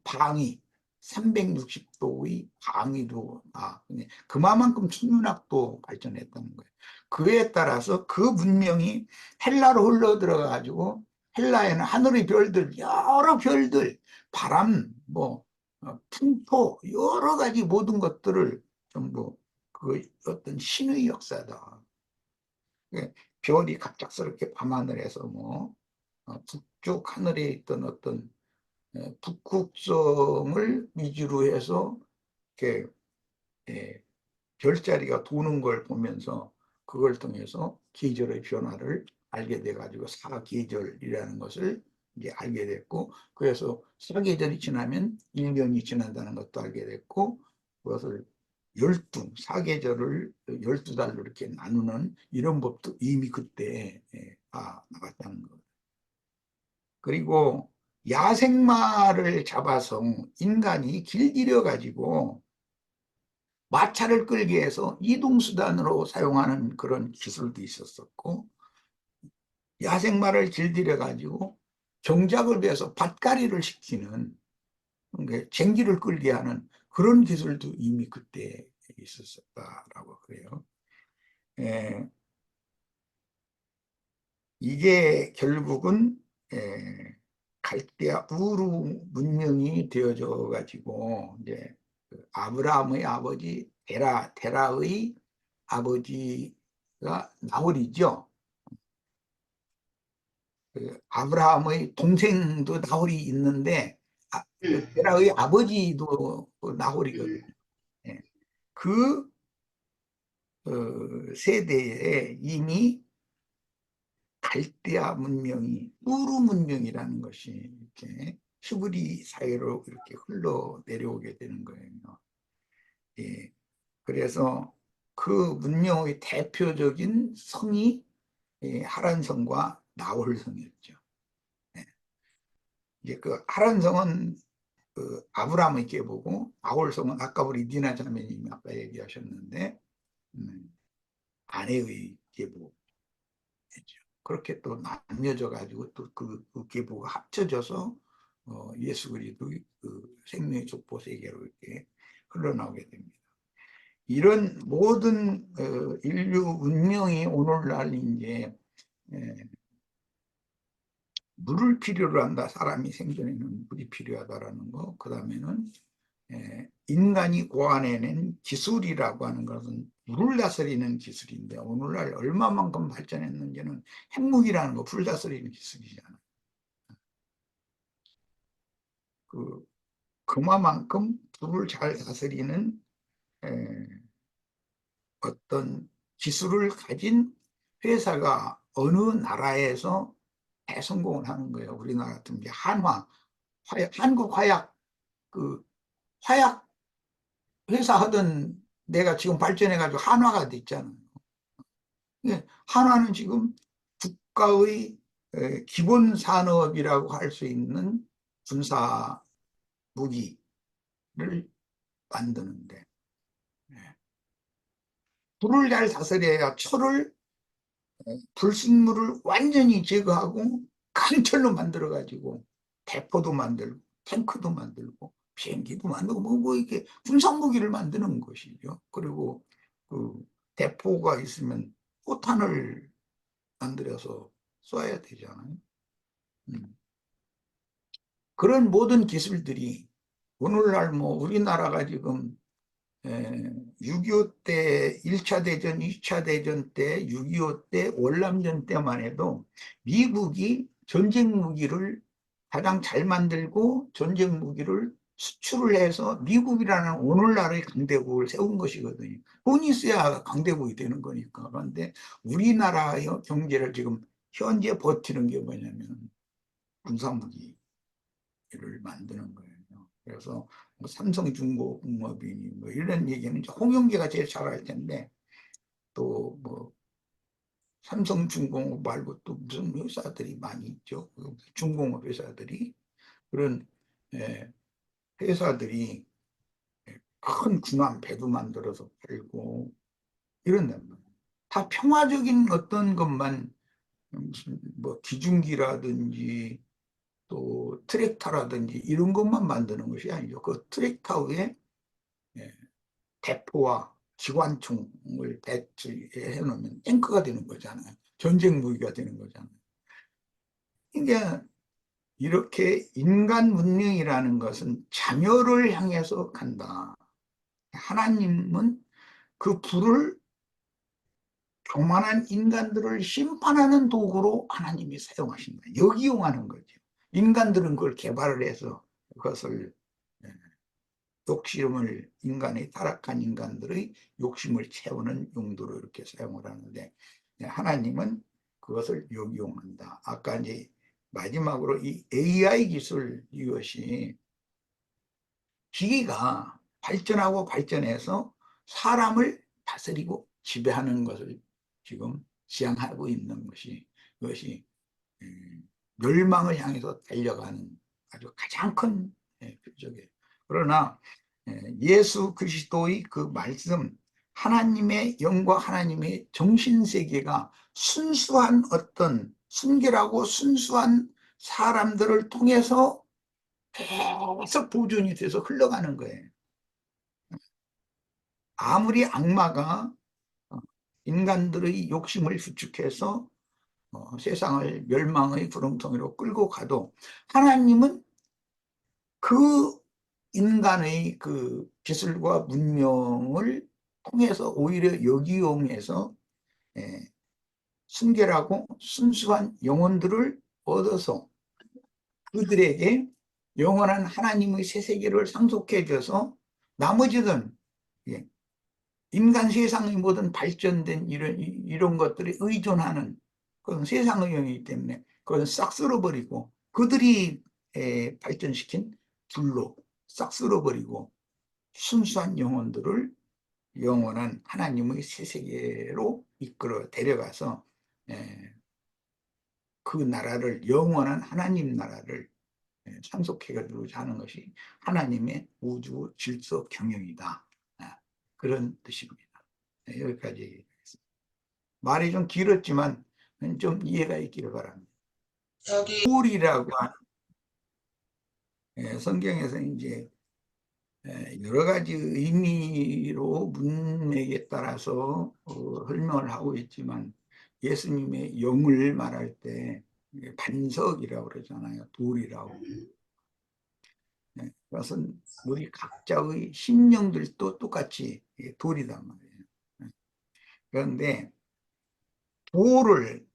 방위 360도의 방위도 그만큼 천문학도 발전했다는 거예요. 그에 따라서 그 문명이 헬라로 흘러 들어가 가지고 헬라에는 하늘의 별들 여러 별들 바람 뭐 풍토 여러 가지 모든 것들을 전부 그 어떤 신의 역사다. 별이 갑작스럽게 밤하늘에서 북쪽 하늘에 있던 어떤 북극성을 위주로 해서 이렇게 별자리가 도는 걸 보면서 그걸 통해서 계절의 변화를 알게 돼가지고 사계절이라는 것을 이제 알게 됐고, 그래서 사계절이 지나면 1년이 지난다는 것도 알게 됐고, 그것을 사계절을 12달로 이렇게 나누는 이런 법도 이미 그때 나갔다는 것. 그리고 야생마를 잡아서 인간이 길들여 가지고 마차를 끌기 위해서 이동수단으로 사용하는 그런 기술도 있었었고, 야생마를 길들여 가지고 경작을 위해서 밭갈이를 시키는, 그러니까 쟁기를 끌게 하는 그런 기술도 이미 그때 있었다라고 그래요. 이게 결국은 갈대아 우루 문명이 되어져 가지고 이제 아브라함의 아버지 데라의 아버지가 나홀이죠. 아브라함의 동생도 나홀이 있는데 데라의 아버지도 나홀이거든요. 그 세대에 이미 갈대아 문명이 우루 문명이라는 것이 이렇게 히브리 사회로 이렇게 흘러 내려오게 되는 거예요. 그래서 그 문명의 대표적인 성이 하란성과 나홀성이었죠. 이제 그 하란성은 아브라함의 계보고, 나홀성은 아까 우리 니나 자매님이 아까 얘기하셨는데 아내의 계보죠. 그렇게 또 나뉘어져 가지고 또 그 계보가 합쳐져서 예수 그리스도의 그 생명의 족보 세계로 이렇게 흘러나오게 됩니다. 이런 모든 인류 문명이 오늘날 이제 물을 필요로 한다. 사람이 생존에는 물이 필요하다라는 거. 그 다음에는 인간이 고안해낸 기술이라고 하는 것은 물을 다스리는 기술인데, 오늘날 얼마만큼 발전했는지는 핵무기라는 거 불 다스리는 기술이잖아요. 그만큼 불을 잘 다스리는 어떤 기술을 가진 회사가 어느 나라에서 대성공을 하는 거예요. 우리나라 같은 게 한국 화약, 화약 회사 하던 내가 지금 발전해가지고 한화가 됐잖아요. 한화는 지금 국가의 기본 산업이라고 할 수 있는 군사 무기를 만드는데, 불을 잘 다스려야 불순물을 완전히 제거하고 강철로 만들어가지고 대포도 만들고 탱크도 만들고 비행기도 만들고 이렇게 군사무기를 만드는 것이죠. 그리고 그 대포가 있으면 포탄을 만들어서 쏴야 되잖아요. 그런 모든 기술들이 오늘날 우리나라가 지금 6.25 때 1차 대전, 2차 대전 때, 6.25 때, 월남전 때만 해도 미국이 전쟁 무기를 가장 잘 만들고 전쟁 무기를 수출을 해서 미국이라는 오늘날의 강대국을 세운 것이거든요. 돈이 있어야 강대국이 되는 거니까. 그런데 우리나라 경제를 지금 현재 버티는 게 뭐냐면 군사무기를 만드는 거예요. 그래서 삼성중공업이니 이런 얘기는 이제 홍영기가 제일 잘 알 텐데, 또 삼성중공업 말고 또 무슨 회사들이 많이 있죠. 중공업 회사들이. 그런 회사들이 큰 군함 배도 만들어서 팔고 이런단 말이에요. 다 평화적인 어떤 것만, 무슨 기중기라든지 또 트랙터라든지 이런 것만 만드는 것이 아니죠. 그 트랙터 위에 대포와 기관총을 배치해 놓으면 탱크가 되는 거잖아요. 전쟁 무기가 되는 거잖아요. 그러니까 이렇게 인간 문명이라는 것은 자멸을 향해서 간다. 하나님은 그 불을 교만한 인간들을 심판하는 도구로 하나님이 사용하신다. 역이용하는 거죠. 인간들은 그걸 개발을 해서 그것을 욕심을 인간의 타락한 인간들의 욕심을 채우는 용도로 이렇게 사용을 하는데 하나님은 그것을 역이용한다. 아까 이제 마지막으로 이 AI 기술 이것이 기기가 발전하고 발전해서 사람을 다스리고 지배하는 것을 지금 지향하고 있는 그것이 멸망을 향해서 달려가는 아주 가장 큰 표적이에요. 그러나 예수 그리스도의 그 말씀, 하나님의 영과 하나님의 정신세계가 순수한 어떤 순결하고 순수한 사람들을 통해서 계속 보존이 돼서 흘러가는 거예요. 아무리 악마가 인간들의 욕심을 부축해서 세상을 멸망의 구렁텅이로 끌고 가도 하나님은 그 인간의 그 기술과 문명을 통해서 오히려 역이용해서 순결하고 순수한 영혼들을 얻어서 그들에게 영원한 하나님의 새 세계를 상속해줘서 나머지는 인간 세상의 모든 발전된 이런 것들에 의존하는 그런 세상의 영이기 때문에 그건 싹 쓸어버리고 그들이 발전시킨 불로 싹 쓸어버리고 순수한 영혼들을 영원한 하나님의 새 세계로 이끌어 데려가서 그 나라를 영원한 하나님 나라를 상속해가지고 하는 것이 하나님의 우주 질서 경영이다. 그런 뜻입니다. 여기까지 얘기하겠습니다. 말이 좀 길었지만 좀 이해가 있기를 바랍니다. 저기 돌이라고 하는 성경에서 이제 여러 가지 의미로 문맥에 따라서 설명을 하고 있지만 예수님의 영을 말할 때 반석이라고 그러잖아요. 돌이라고. 그것은 우리 각자의 심령들도 똑같이 돌이단 말이에요. 그런데 돌을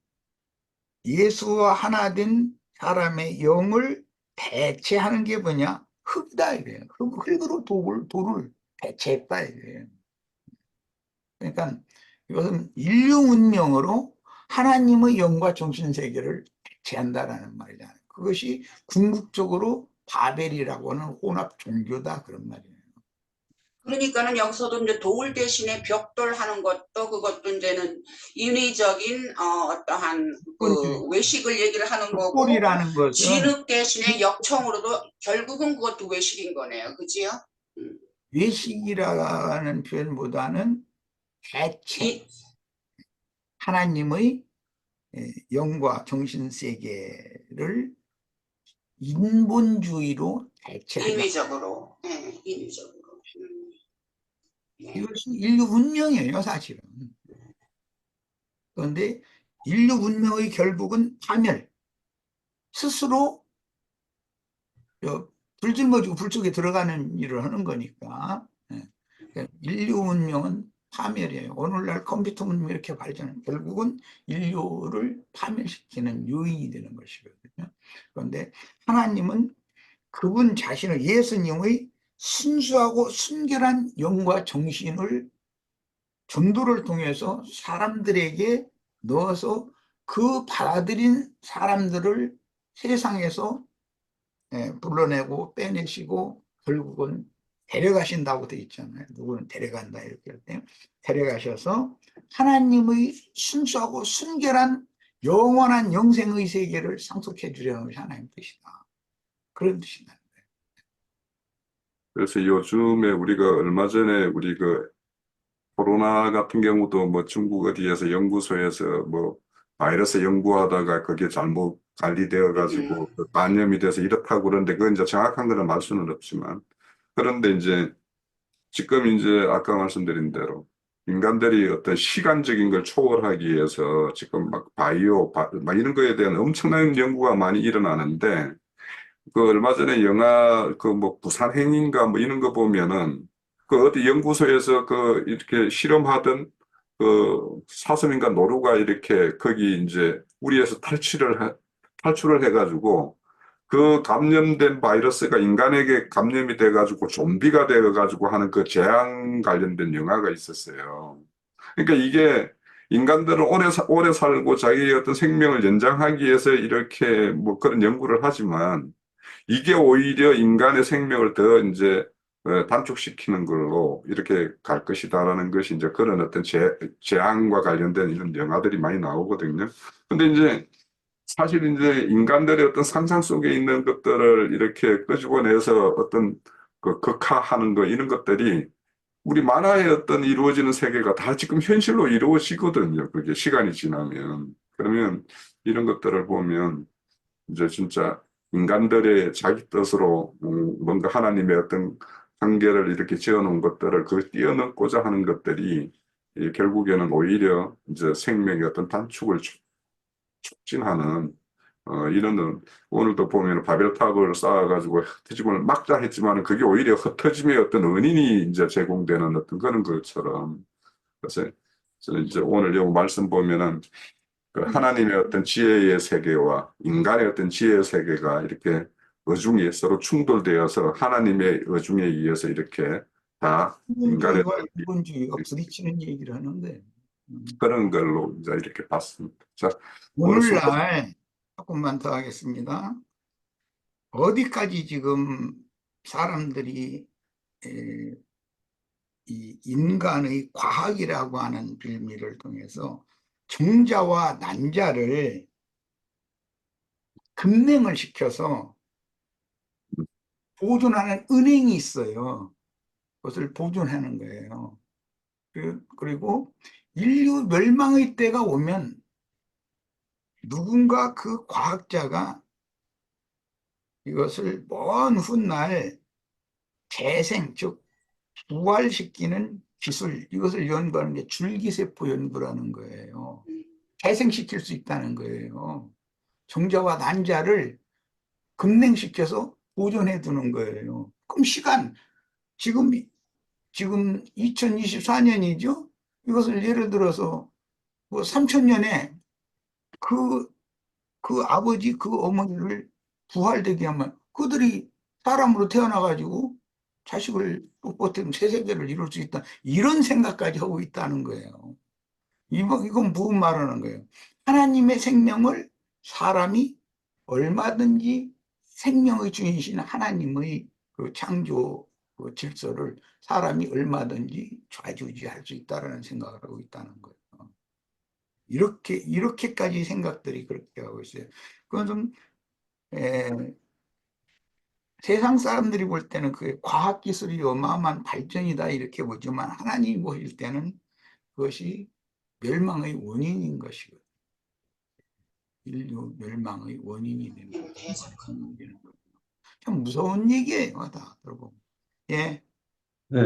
예수와 하나 된 사람의 영을 대체하는 게 뭐냐? 흙이다 이래요. 흙으로 돌을 대체했다 이래요. 그러니까 이것은 인류 문명으로 하나님의 영과 정신 세계를 대체한다라는 말이잖아요. 그것이 궁극적으로 바벨이라고 하는 혼합 종교다 그런 말이에요. 그러니까는 여기서도 이제 돌 대신에 벽돌 하는 것도 그것도 이제는 인위적인 어떠한 그 외식을 얘기를 하는 거고 벽돌이라는 것은 진흙 대신에 역청으로도 결국은 그것도 외식인 거네요. 그지요? 외식이라는 표현보다는 대체 하나님의 영과 정신 세계를 인본주의로 대체하자. 인위적으로. 인위적으로. 이것이 인류 문명이에요, 사실은. 그런데 인류 문명의 결국은 파멸. 스스로 불 짊어지고 불 속에 들어가는 일을 하는 거니까. 그러니까 인류 문명은 파멸이에요. 오늘날 컴퓨터 문명이 이렇게 발전은 결국은 인류를 파멸시키는 요인이 되는 것이거든요. 그런데 하나님은 그분 자신을 예수님의 순수하고 순결한 영과 정신을 전도를 통해서 사람들에게 넣어서 그 받아들인 사람들을 세상에서 불러내고 빼내시고 결국은 데려가신다고 되어 있잖아요. 누구는 데려간다 이렇게 할 때 데려가셔서 하나님의 순수하고 순결한 영원한 영생의 세계를 상속해 주려는 것이 하나님의 뜻이다. 그런 뜻이다. 그래서 요즘에 우리가 얼마 전에 우리 그 코로나 같은 경우도 뭐 중국 어디에서 연구소에서 뭐 바이러스 연구하다가 그게 잘못 관리되어 가지고 감염이 돼서 이렇다고 그러는데 그건 이제 정확한 거는 말 수는 없지만 그런데 이제 지금 이제 아까 말씀드린 대로 인간들이 어떤 시간적인 걸 초월하기 위해서 지금 막 막 이런 거에 대한 엄청난 연구가 많이 일어나는데 그 얼마 전에 영화 그 뭐 부산행인가 뭐 이런 거 보면은 그 어디 연구소에서 그 이렇게 실험하던 그 사슴인간 노루가 이렇게 거기 이제 우리에서 탈출을 해가지고 그 감염된 바이러스가 인간에게 감염이 돼가지고 좀비가 돼가지고 하는 그 재앙 관련된 영화가 있었어요. 그러니까 이게 인간들은 오래 살고 자기의 어떤 생명을 연장하기 위해서 이렇게 뭐 그런 연구를 하지만 이게 오히려 인간의 생명을 더 이제 단축시키는 걸로 이렇게 갈 것이다라는 것이 이제 그런 어떤 재앙과 관련된 이런 영화들이 많이 나오거든요. 근데 이제 사실 이제 인간들의 어떤 상상 속에 있는 것들을 이렇게 끄집어내서 어떤 그 극화하는 거 이런 것들이 우리 만화에 어떤 이루어지는 세계가 다 지금 현실로 이루어지거든요. 그게 시간이 지나면. 그러면 이런 것들을 보면 이제 진짜 인간들의 자기 뜻으로 뭔가 하나님의 어떤 한계를 이렇게 지어놓은 것들을 그 뛰어넘고자 하는 것들이 결국에는 오히려 이제 생명의 어떤 단축을 촉진하는 이런 오늘도 보면 바벨탑을 쌓아가지고 흩어짐을 막자 했지만은 그게 오히려 흩어짐의 어떤 원인이 이제 제공되는 어떤 그런 것처럼 그래서 저는 이제 오늘 요 말씀 보면은 그 하나님의 어떤 지혜의 세계와 인간의 어떤 지혜의 세계가 이렇게 어중이 서로 충돌되어서 하나님의 어중에 의해서 이렇게 다 인간의 인본주의와 인본주의가 부딪히는 얘기를 하는데 그런 걸로 이제 이렇게 봤습니다. 자, 오늘 오늘날 조금만 더 하겠습니다. 어디까지 지금 사람들이 이 인간의 과학이라고 하는 빌미를 통해서 정자와 난자를 급냉을 시켜서 보존하는 은행이 있어요. 그것을 보존하는 거예요. 그리고 인류 멸망의 때가 오면 누군가 그 과학자가 이것을 먼 훗날 재생, 즉 부활시키는 기술, 이것을 연구하는 게 줄기세포 연구라는 거예요. 재생시킬 수 있다는 거예요. 정자와 난자를 급냉시켜서 보존해 두는 거예요. 그럼 지금 2024년이죠? 이것을 예를 들어서 뭐 3000년에 그 아버지, 그 어머니를 부활되게 하면 그들이 사람으로 태어나가지고 자식을 뻣뻣한 새 세계를 이룰 수 있다. 이런 생각까지 하고 있다는 거예요. 이건 무슨 말하는 거예요? 하나님의 생명을 사람이 얼마든지 생명의 주인이신 하나님의 그 창조 그 질서를 사람이 얼마든지 좌지우지할 수 있다는 생각을 하고 있다는 거예요. 이렇게까지 생각들이 그렇게 하고 있어요. 그건 좀 세상 사람들이 볼 때는 그 과학기술이 어마어마한 발전이다 이렇게 보지만 하나님이 보실 때는 그것이 멸망의 원인인 것이고 인류 멸망의 원인이 되는 거죠. 참 무서운 얘기예요, 다 들어보면. 예. 네.